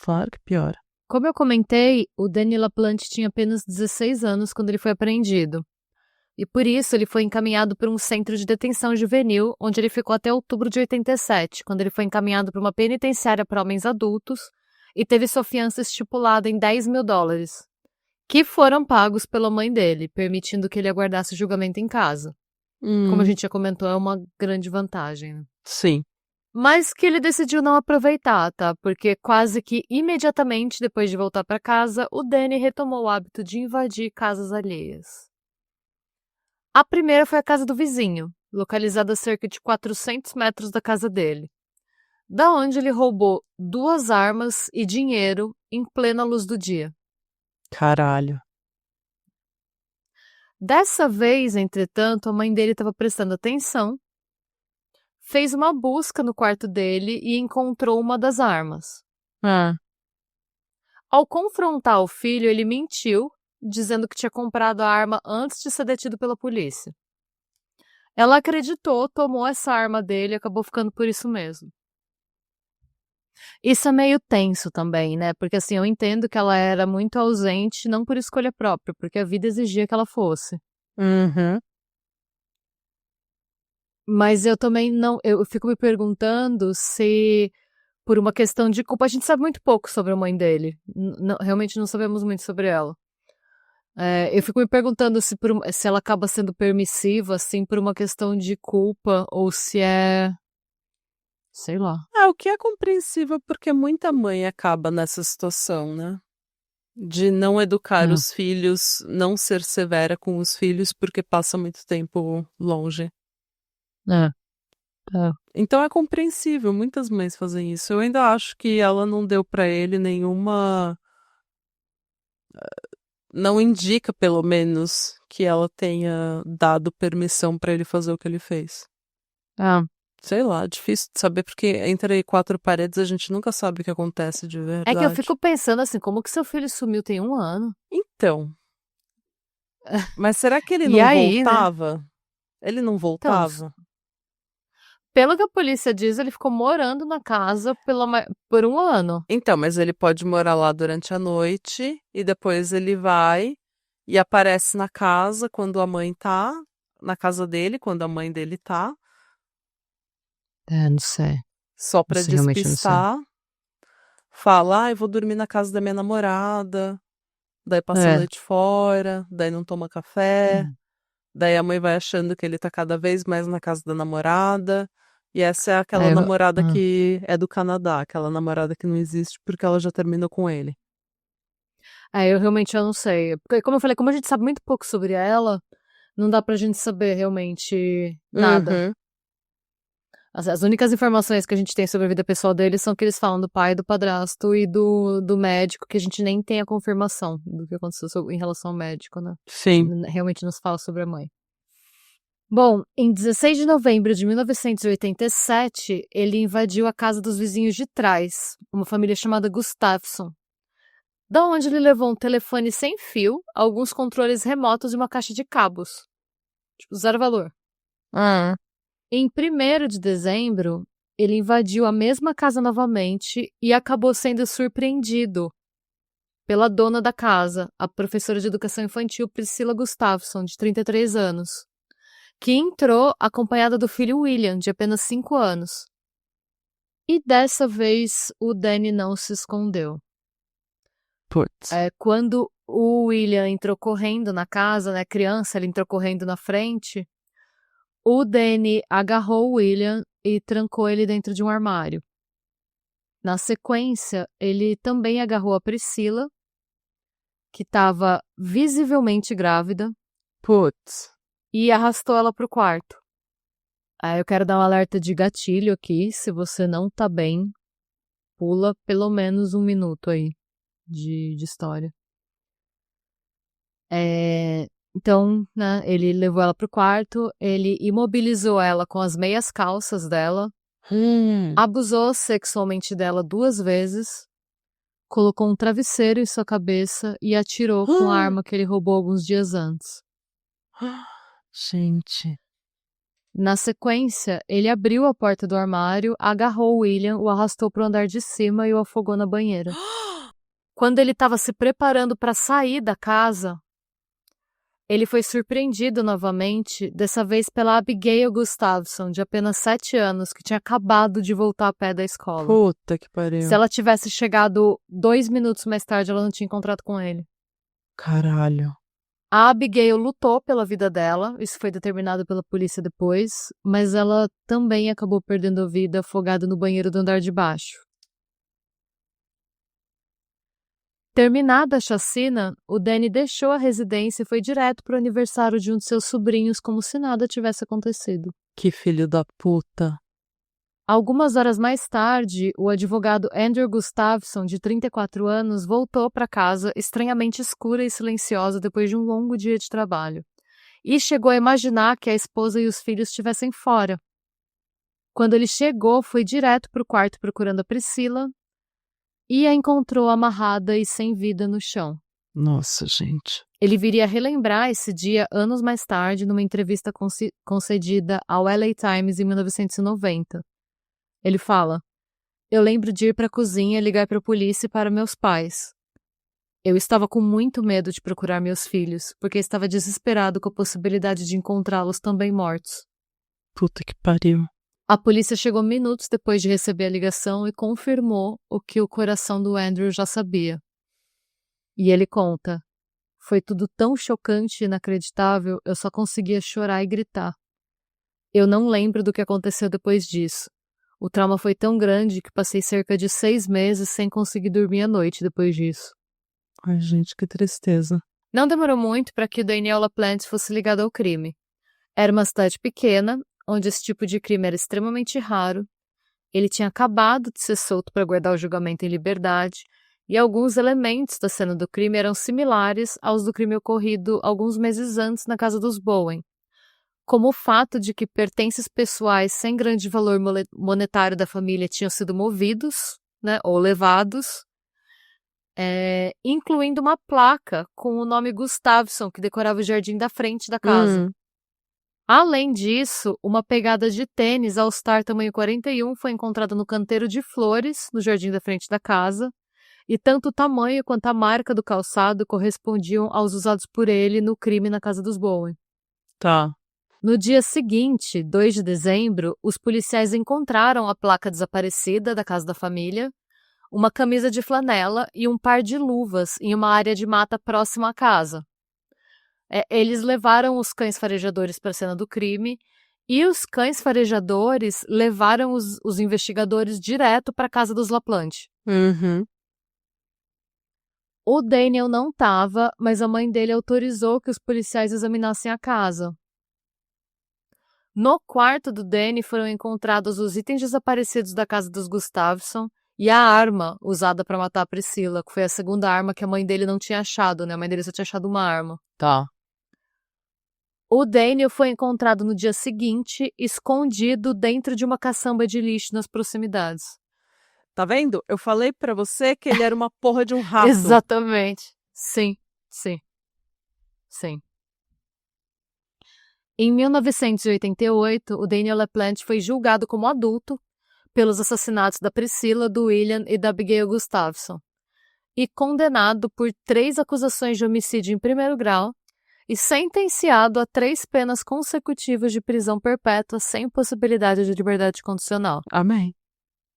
Claro que piora. Como eu comentei, o Danny LaPlante tinha apenas 16 anos quando ele foi apreendido. E por isso ele foi encaminhado para um centro de detenção juvenil, onde ele ficou até outubro de 87, quando ele foi encaminhado para uma penitenciária para homens adultos e teve sua fiança estipulada em $10.000, que foram pagos pela mãe dele, permitindo que ele aguardasse o julgamento em casa. Como a gente já comentou, é uma grande vantagem, né? Sim. Mas que ele decidiu não aproveitar, tá? Porque quase que imediatamente depois de voltar para casa, o Danny retomou o hábito de invadir casas alheias. A primeira foi a casa do vizinho, localizada a cerca de 400 metros da casa dele, da onde ele roubou 2 armas e dinheiro em plena luz do dia. Caralho. Dessa vez, entretanto, a mãe dele estava prestando atenção, fez uma busca no quarto dele e encontrou uma das armas. Ao confrontar o filho, ele mentiu, dizendo que tinha comprado a arma antes de ser detido pela polícia. Ela acreditou, tomou essa arma dele e acabou ficando por isso mesmo. Isso é meio tenso também, né? Porque assim, eu entendo que ela era muito ausente, não por escolha própria, porque a vida exigia que ela fosse. Mas eu também não, eu fico me perguntando se por uma questão de culpa, a gente sabe muito pouco sobre a mãe dele, realmente não sabemos muito sobre ela. Eu fico me perguntando se ela acaba sendo permissiva, assim, por uma questão de culpa, ou se é, sei lá. O que é compreensível porque muita mãe acaba nessa situação, né? De não educar os filhos, não ser severa com os filhos porque passa muito tempo longe. Então é compreensível, muitas mães fazem isso. Eu ainda acho que ela não deu pra ele nenhuma. Não indica, pelo menos, que ela tenha dado permissão pra ele fazer o que ele fez. Sei lá, difícil de saber, porque entre 4 paredes a gente nunca sabe o que acontece de verdade. É que eu fico pensando assim, como que seu filho sumiu tem 1 ano? Então. Mas será que ele E não aí, né? voltava? Ele não voltava? Pelo que a polícia diz, ele ficou morando na casa por 1 ano. Então, mas ele pode morar lá durante a noite e depois ele vai e aparece na casa quando a mãe tá, na casa dele, quando a mãe dele tá. Não sei. Só pra Isso realmente não sei. despistar. Fala, eu vou dormir na casa da minha namorada. Daí passa a noite fora, daí não toma café. Daí a mãe vai achando que ele tá cada vez mais na casa da namorada. E essa é aquela namorada que é do Canadá, aquela namorada que não existe porque ela já terminou com ele. Eu realmente não sei. Porque, como eu falei, como a gente sabe muito pouco sobre ela, não dá pra gente saber realmente nada. As únicas informações que a gente tem sobre a vida pessoal deles são que eles falam do pai, do padrasto e do médico, que a gente nem tem a confirmação do que aconteceu em relação ao médico, né? Sim. Realmente nos fala sobre a mãe. Bom, em 16 de novembro de 1987, ele invadiu a casa dos vizinhos de trás, uma família chamada Gustafsson, da onde ele levou um telefone sem fio, alguns controles remotos e uma caixa de cabos. Tipo, 0 valor. Em 1º de dezembro, ele invadiu a mesma casa novamente e acabou sendo surpreendido pela dona da casa, a professora de educação infantil Priscila Gustafsson, de 33 anos, que entrou acompanhada do filho William, de apenas 5 anos. E dessa vez, o Danny não se escondeu. Quando o William entrou correndo na casa, né, criança, ele entrou correndo na frente, o Danny agarrou o William e trancou ele dentro de um armário. Na sequência, ele também agarrou a Priscila, que estava visivelmente grávida, e arrastou ela para o quarto. Eu quero dar um alerta de gatilho aqui. Se você não tá bem, pula pelo menos 1 minuto aí de história. Então, né, ele levou ela pro quarto, ele imobilizou ela com as meias calças dela, abusou sexualmente dela 2 vezes, colocou um travesseiro em sua cabeça e atirou com a arma que ele roubou alguns dias antes. Gente. Na sequência, ele abriu a porta do armário, agarrou o William, o arrastou pro andar de cima e o afogou na banheira. Quando ele estava se preparando para sair da casa, ele foi surpreendido novamente, dessa vez pela Abigail Gustafson, de apenas 7 anos, que tinha acabado de voltar a pé da escola. Puta que pariu. Se ela tivesse chegado 2 minutos mais tarde, ela não tinha encontrado com ele. Caralho. A Abigail lutou pela vida dela, isso foi determinado pela polícia depois, mas ela também acabou perdendo a vida afogada no banheiro do andar de baixo. Terminada a chacina, o Danny deixou a residência e foi direto para o aniversário de um de seus sobrinhos como se nada tivesse acontecido. Que filho da puta. Algumas horas mais tarde, o advogado Andrew Gustafson, de 34 anos, voltou para casa estranhamente escura e silenciosa depois de um longo dia de trabalho. E chegou a imaginar que a esposa e os filhos estivessem fora. Quando ele chegou, foi direto para o quarto procurando a Priscila e a encontrou amarrada e sem vida no chão. Nossa, gente. Ele viria a relembrar esse dia anos mais tarde numa entrevista concedida ao LA Times em 1990. Ele fala: "Eu lembro de ir para a cozinha, ligar para a polícia e para meus pais. Eu estava com muito medo de procurar meus filhos, porque estava desesperado com a possibilidade de encontrá-los também mortos." Puta que pariu. A polícia chegou minutos depois de receber a ligação e confirmou o que o coração do Andrew já sabia. E ele conta: "Foi tudo tão chocante e inacreditável, eu só conseguia chorar e gritar. Eu não lembro do que aconteceu depois disso. O trauma foi tão grande que passei cerca de 6 meses sem conseguir dormir à noite depois disso." Ai, gente, que tristeza. Não demorou muito para que o Daniel LaPlante fosse ligado ao crime. Era uma cidade pequena, onde esse tipo de crime era extremamente raro. Ele tinha acabado de ser solto para guardar o julgamento em liberdade, e alguns elementos da cena do crime eram similares aos do crime ocorrido alguns meses antes na casa dos Bowen, como o fato de que pertences pessoais sem grande valor monetário da família tinham sido movidos, né, ou levados, incluindo uma placa com o nome Gustafson, que decorava o jardim da frente da casa. Além disso, uma pegada de tênis All-Star tamanho 41 foi encontrada no canteiro de flores, no jardim da frente da casa, e tanto o tamanho quanto a marca do calçado correspondiam aos usados por ele no crime na casa dos Bowen. Tá. No dia seguinte, 2 de dezembro, os policiais encontraram a placa desaparecida da casa da família, uma camisa de flanela e um par de luvas em uma área de mata próxima à casa. Eles levaram os cães farejadores para a cena do crime e os cães farejadores levaram os investigadores direto para a casa dos LaPlante. O Daniel não estava, mas a mãe dele autorizou que os policiais examinassem a casa. No quarto do Danny foram encontrados os itens desaparecidos da casa dos Gustafson e a arma usada para matar a Priscila, que foi a segunda arma que a mãe dele não tinha achado, né? A mãe dele só tinha achado uma arma. Tá. O Daniel foi encontrado no dia seguinte, escondido dentro de uma caçamba de lixo nas proximidades. Tá vendo? Eu falei pra você que ele era uma porra de um rato. Exatamente. Sim. Em 1988, o Daniel LaPlante foi julgado como adulto pelos assassinatos da Priscila, do William e da Abigail Gustafson e condenado por 3 acusações de homicídio em primeiro grau e sentenciado a 3 penas consecutivas de prisão perpétua sem possibilidade de liberdade condicional. Amém.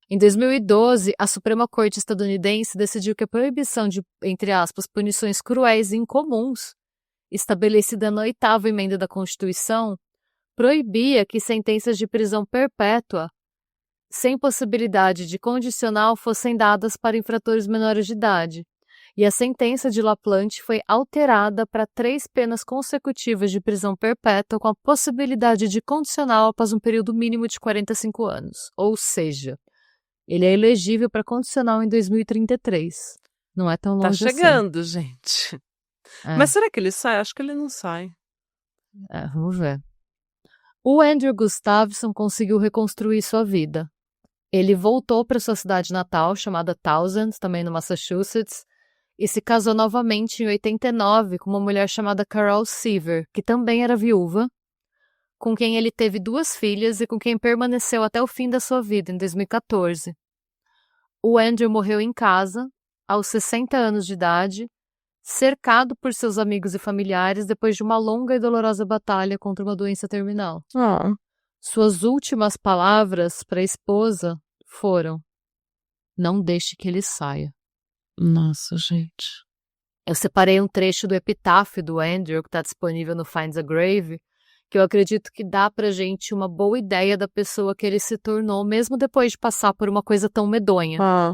Em 2012, a Suprema Corte estadunidense decidiu que a proibição de, entre aspas, punições cruéis e incomuns, estabelecida na 8ª emenda da Constituição, proibia que sentenças de prisão perpétua, sem possibilidade de condicional, fossem dadas para infratores menores de idade. E a sentença de LaPlante foi alterada para 3 penas consecutivas de prisão perpétua com a possibilidade de condicional após um período mínimo de 45 anos. Ou seja, ele é elegível para condicional em 2033. Não é tão longe assim. Tá chegando, gente. Mas será que ele sai? Acho que ele não sai. Vamos ver. O Andrew Gustafson conseguiu reconstruir sua vida. Ele voltou para sua cidade natal, chamada Townsend, também no Massachusetts, e se casou novamente em 89 com uma mulher chamada Carol Seaver, que também era viúva, com quem ele teve 2 filhas e com quem permaneceu até o fim da sua vida, em 2014. O Andrew morreu em casa aos 60 anos de idade, cercado por seus amigos e familiares depois de uma longa e dolorosa batalha contra uma doença terminal. Ah, Suas últimas palavras para a esposa foram: não deixe que ele saia. nossa, gente. Eu separei um trecho do epitáfio do Andrew, que está disponível no Find a Grave, que eu acredito que dá pra gente uma boa ideia da pessoa que ele se tornou, mesmo depois de passar por uma coisa tão medonha. Ah,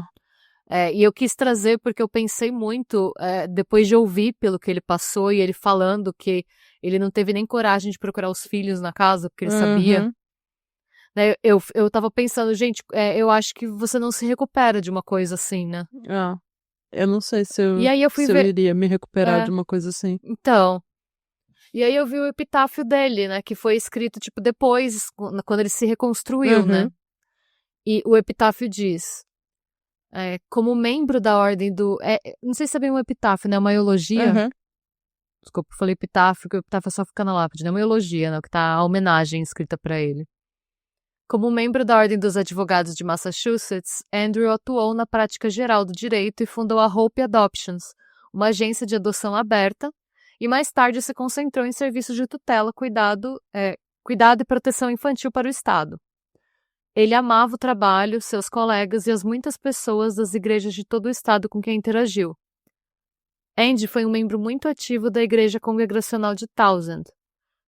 E eu quis trazer porque eu pensei muito, depois de ouvir pelo que ele passou e ele falando que ele não teve nem coragem de procurar os filhos na casa, porque ele sabia. uhum. Né, eu tava pensando, gente, eu acho que você não se recupera de uma coisa assim, né? Ah, eu não sei se E aí eu fui ver. iria me recuperar É. de uma coisa assim. Então. E aí eu vi o epitáfio dele, né? Que foi escrito, tipo, depois, quando ele se reconstruiu, né? Uhum. E o epitáfio diz: como membro da ordem do. Não sei se é bem um epitáfio, né? Uma eulogia. Uhum. Desculpa, eu falei epitáfio, que o epitáfio só fica na lápide, né? Uma eulogia, né? Que tá a homenagem escrita pra ele. Como membro da Ordem dos Advogados de Massachusetts, Andrew atuou na prática geral do direito e fundou a Hope Adoptions, uma agência de adoção aberta, e mais tarde se concentrou em serviços de tutela, cuidado e proteção infantil para o Estado. Ele amava o trabalho, seus colegas e as muitas pessoas das igrejas de todo o Estado com quem interagiu. Andy foi um membro muito ativo da Igreja Congregacional de Townsend,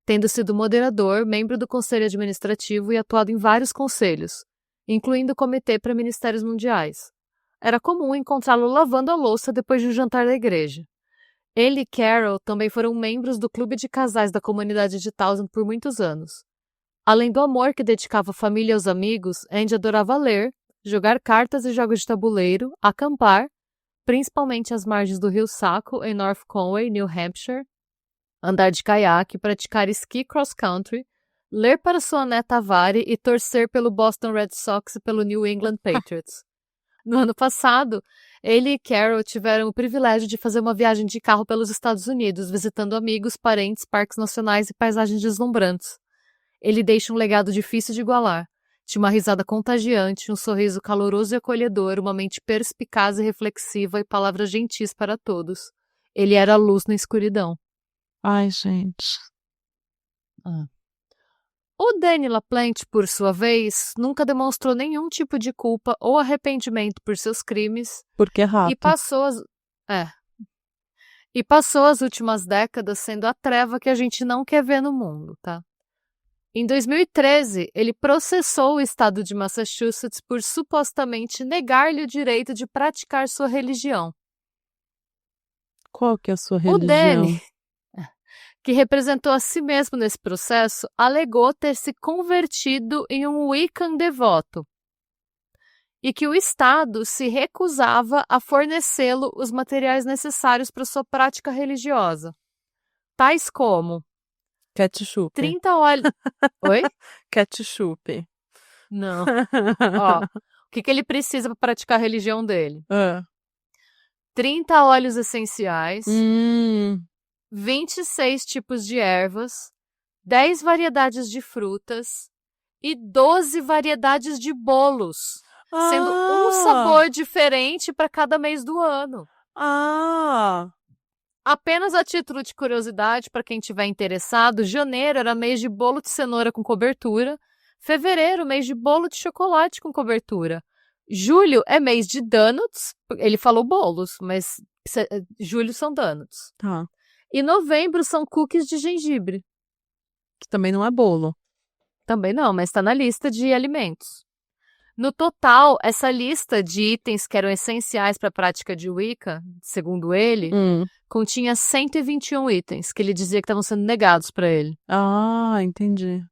tendo sido moderador, membro do Conselho Administrativo e atuado em vários conselhos, incluindo o Comitê para Ministérios Mundiais. Era comum encontrá-lo lavando a louça depois de um jantar da igreja. Ele e Carol também foram membros do clube de casais da comunidade de Townsend por muitos anos. Além do amor que dedicava à família e aos amigos, Andy adorava ler, jogar cartas e jogos de tabuleiro, acampar, principalmente às margens do rio Saco, em North Conway, New Hampshire, andar de caiaque, praticar esqui cross-country, ler para sua neta Vari e torcer pelo Boston Red Sox e pelo New England Patriots. No ano passado, ele e Carol tiveram o privilégio de fazer uma viagem de carro pelos Estados Unidos, visitando amigos, parentes, parques nacionais e paisagens deslumbrantes. Ele deixa um legado difícil de igualar. Tinha uma risada contagiante, um sorriso caloroso e acolhedor, uma mente perspicaz e reflexiva e palavras gentis para todos. Ele era a luz na escuridão. Ai, gente. O Danny LaPlante, por sua vez, nunca demonstrou nenhum tipo de culpa ou arrependimento por seus crimes Porque é rato. e passou as últimas décadas sendo a treva que a gente não quer ver no mundo, tá? Em 2013, ele processou o estado de Massachusetts por supostamente negar-lhe o direito de praticar sua religião. Qual que é a sua O religião? Danny, que representou a si mesmo nesse processo, alegou ter se convertido em um Wiccan devoto e que o Estado se recusava a fornecê-lo os materiais necessários para sua prática religiosa, tais como Ketchup. 30 óleos... Oi? Ketchup. Não. Ó, o que ele precisa para praticar a religião dele? 30 óleos essenciais, 26 tipos de ervas, 10 variedades de frutas e 12 variedades de bolos, sendo um sabor diferente para cada mês do ano. Apenas a título de curiosidade, para quem estiver interessado, janeiro era mês de bolo de cenoura com cobertura, fevereiro, mês de bolo de chocolate com cobertura. Julho é mês de donuts, ele falou bolos, mas julho são donuts. Tá. E novembro são cookies de gengibre. Que também não é bolo. Também não, mas está na lista de alimentos. No total, essa lista de itens que eram essenciais para a prática de Wicca, segundo ele, continha 121 itens que ele dizia que estavam sendo negados para ele. Ah, entendi.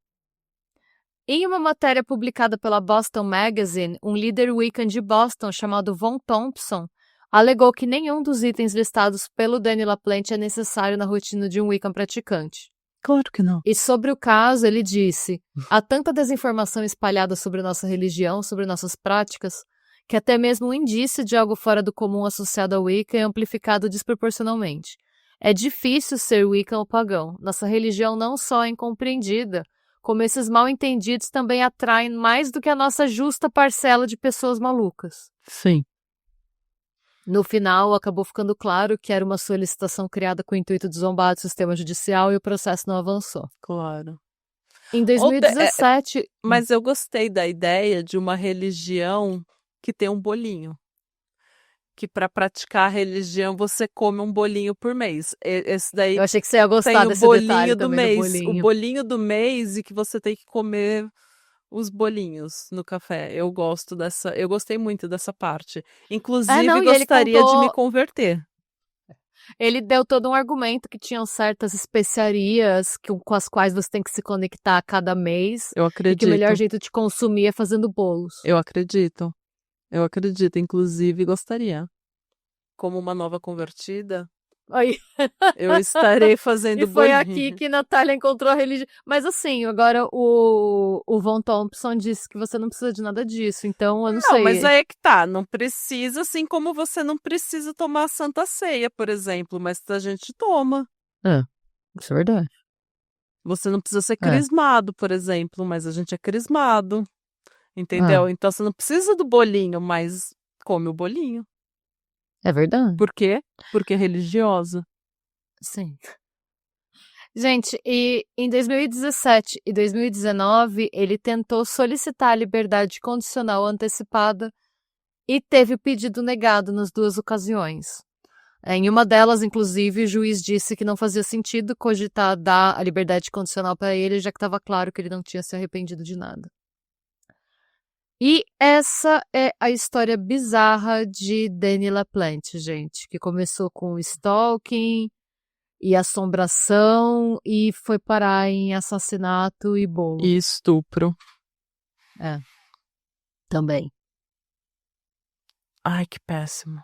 Em uma matéria publicada pela Boston Magazine, um líder Wiccan de Boston chamado Von Thompson alegou que nenhum dos itens listados pelo Danny LaPlante é necessário na rotina de um Wiccan praticante. Claro que não. E sobre o caso, ele disse: há tanta desinformação espalhada sobre nossa religião, sobre nossas práticas, que até mesmo um indício de algo fora do comum associado ao Wicca é amplificado desproporcionalmente. É difícil ser Wiccan ou pagão. Nossa religião não só é incompreendida, como esses mal-entendidos também atraem mais do que a nossa justa parcela de pessoas malucas. Sim. No final, acabou ficando claro que era uma solicitação criada com o intuito de zombar do sistema judicial e o processo não avançou. Claro. Em Ou de- é, 2017, mas eu gostei da ideia de uma religião que tem um bolinho. Que para praticar a religião você come um bolinho por mês. Esse daí eu achei que você ia tem gostar o desse detalhe bolinho do também do mês. O bolinho. bolinho do mês e que você tem que comer os bolinhos no café. Eu gosto dessa. Eu gostei muito dessa parte. Inclusive, Não, e ele gostaria de me contou, converter. ele deu todo um argumento que tinham certas especiarias com as quais você tem que se conectar a cada mês Eu e que o melhor acredito. jeito de consumir é fazendo bolos. Eu acredito. Eu acredito. Inclusive, gostaria. Como uma nova convertida, Aí, eu estarei e fazendo foi aqui bolinho. que Natália encontrou a religião. Mas assim, agora o Von Thompson disse que você não precisa de nada disso, então eu não Não, mas sei. aí é que tá. Não precisa, assim como você não precisa tomar a Santa Ceia, por exemplo, mas a gente toma. É, isso é verdade. Você não precisa ser É, crismado, por exemplo, mas a gente é crismado, é, entendeu? Então você não precisa do bolinho, mas come o bolinho. é verdade. Por quê? Porque é religiosa. Sim. Gente, e em 2017 e 2019, ele tentou solicitar a liberdade condicional antecipada e teve o pedido negado nas duas ocasiões. Em uma delas, inclusive, o juiz disse que não fazia sentido cogitar dar a liberdade condicional para ele, já que estava claro que ele não tinha se arrependido de nada. E essa é a história bizarra de Danny LaPlante, gente, que começou com stalking e assombração e foi parar em assassinato e bolo. E estupro. É, também. Ai, que péssimo.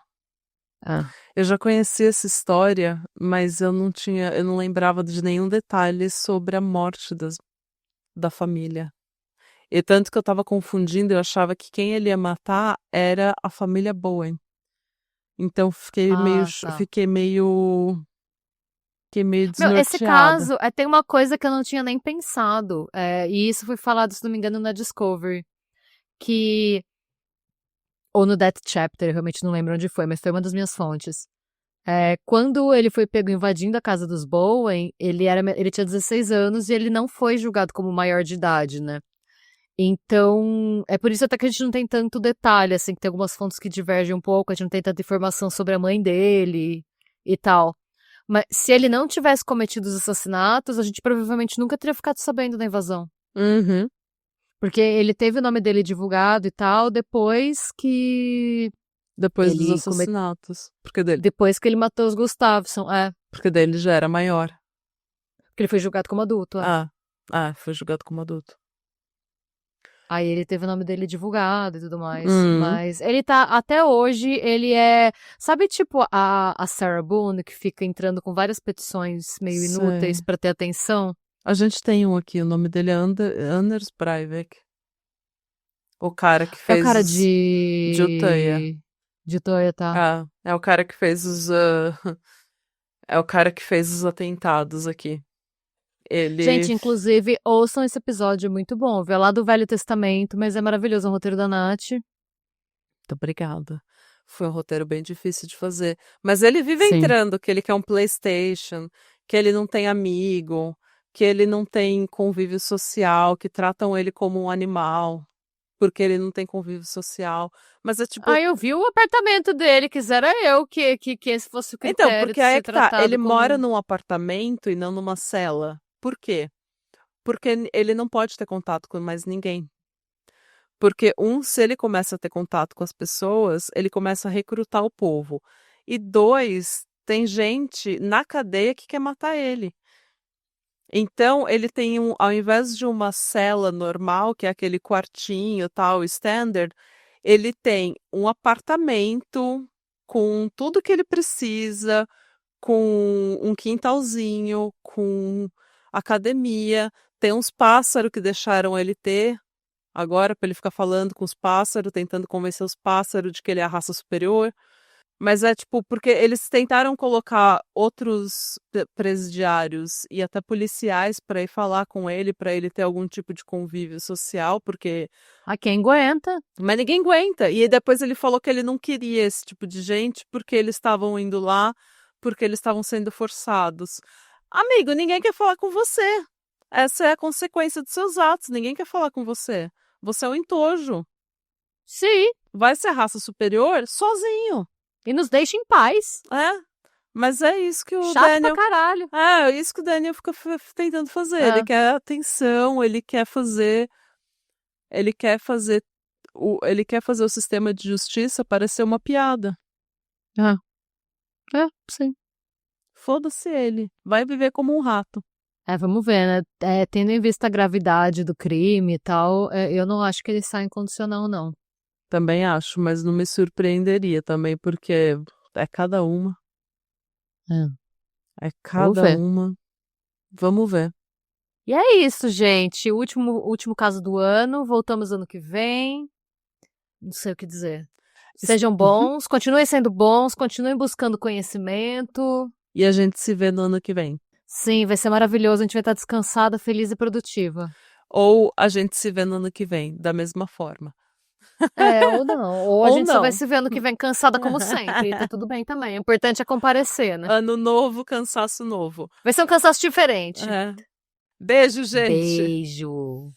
É. Eu já conhecia essa história, mas eu não lembrava de nenhum detalhe sobre a morte da família. E tanto que eu tava confundindo, eu achava que quem ele ia matar era a família Bowen. Então Ah, tá. fiquei meio Meu, esse desnorteada. caso, tem uma coisa que eu não tinha nem pensado, e isso foi falado, se não me engano, na Discovery, que, ou no Death Chapter, eu realmente não lembro onde foi, mas foi uma das minhas fontes. Quando ele foi pego invadindo a casa dos Bowen, ele tinha 16 anos e ele não foi julgado como maior de idade, né? Então, é por isso até que a gente não tem tanto detalhe, assim, que tem algumas fontes que divergem um pouco, a gente não tem tanta informação sobre a mãe dele e tal. Mas se ele não tivesse cometido os assassinatos, a gente provavelmente nunca teria ficado sabendo da invasão. Uhum. Porque ele teve o nome dele divulgado e tal, depois que Depois dos ele come... assassinatos. depois que ele matou os Gustafsson, Porque daí ele já era maior. porque ele foi julgado como adulto, Ah, foi julgado como adulto. Aí ele teve o nome dele divulgado e tudo mais. Hum, Mas ele tá, até hoje, ele é. Sabe, tipo, a Sarah Boone, que fica entrando com várias petições meio inúteis sei. pra ter atenção? A gente tem um aqui, o nome dele é Anders Breivik. O cara que É o cara fez de Uteia. de Toya, tá? É o cara que fez os. É o cara que fez os atentados aqui. Ele. Gente, inclusive, ouçam esse episódio, é muito bom. Viu? É lá do Velho Testamento, mas é maravilhoso o roteiro da Nath. Muito obrigada. Foi um roteiro bem difícil de fazer. Mas ele vive Sim. entrando que ele quer um PlayStation, que ele não tem amigo, que ele não tem convívio social, que tratam ele como um animal, porque ele não tem convívio social. Mas é tipo. Ah, eu vi o apartamento dele, quisera eu que esse fosse o Então, critério porque de aí é ser que tá. Ele tratado mora como. num apartamento e não numa cela. Por quê? Porque ele não pode ter contato com mais ninguém. Porque, se ele começa a ter contato com as pessoas, ele começa a recrutar o povo. E dois, tem gente na cadeia que quer matar ele. Então, ele tem ao invés de uma cela normal, que é aquele quartinho, tal, standard, ele tem um apartamento com tudo que ele precisa, com um quintalzinho, com academia, tem uns pássaros que deixaram ele ter agora para ele ficar falando com os pássaros, tentando convencer os pássaros de que ele é a raça superior. Mas é tipo, porque eles tentaram colocar outros presidiários e até policiais pra ir falar com ele, pra ele ter algum tipo de convívio social, porque. A quem aguenta? Mas ninguém aguenta. E depois ele falou que ele não queria esse tipo de gente porque eles estavam indo lá, porque eles estavam sendo forçados. Amigo, ninguém quer falar com você. Essa é a consequência dos seus atos. Ninguém quer falar com você. Você é um entojo. Sim. Vai ser raça superior sozinho. E nos deixa em paz. É, mas é isso que o Chato Daniel. pra caralho. É isso que o Daniel fica tentando fazer. Ele quer atenção, ele quer fazer. Ele quer fazer. Ele quer fazer o sistema de justiça parecer uma piada. Sim. Foda-se ele. Vai viver como um rato. Vamos ver, né? Tendo em vista a gravidade do crime e tal, eu não acho que ele sai incondicional, não. Também acho, mas não me surpreenderia também, porque é cada uma. É cada ver. uma. Vamos ver. E é isso, gente. Último caso do ano. Voltamos ano que vem. Não sei o que dizer. Sejam bons, continuem sendo bons, continuem buscando conhecimento. E a gente se vê no ano que vem. Sim, vai ser maravilhoso. A gente vai estar descansada, feliz e produtiva. Ou a gente se vê no ano que vem, da mesma forma. Ou não. Ou a Ou gente só não. vai se ver ano que vem cansada como sempre. E tá tudo bem também. O importante é comparecer, né? Ano novo, cansaço novo. Vai ser um cansaço diferente. Beijo, gente. Beijo.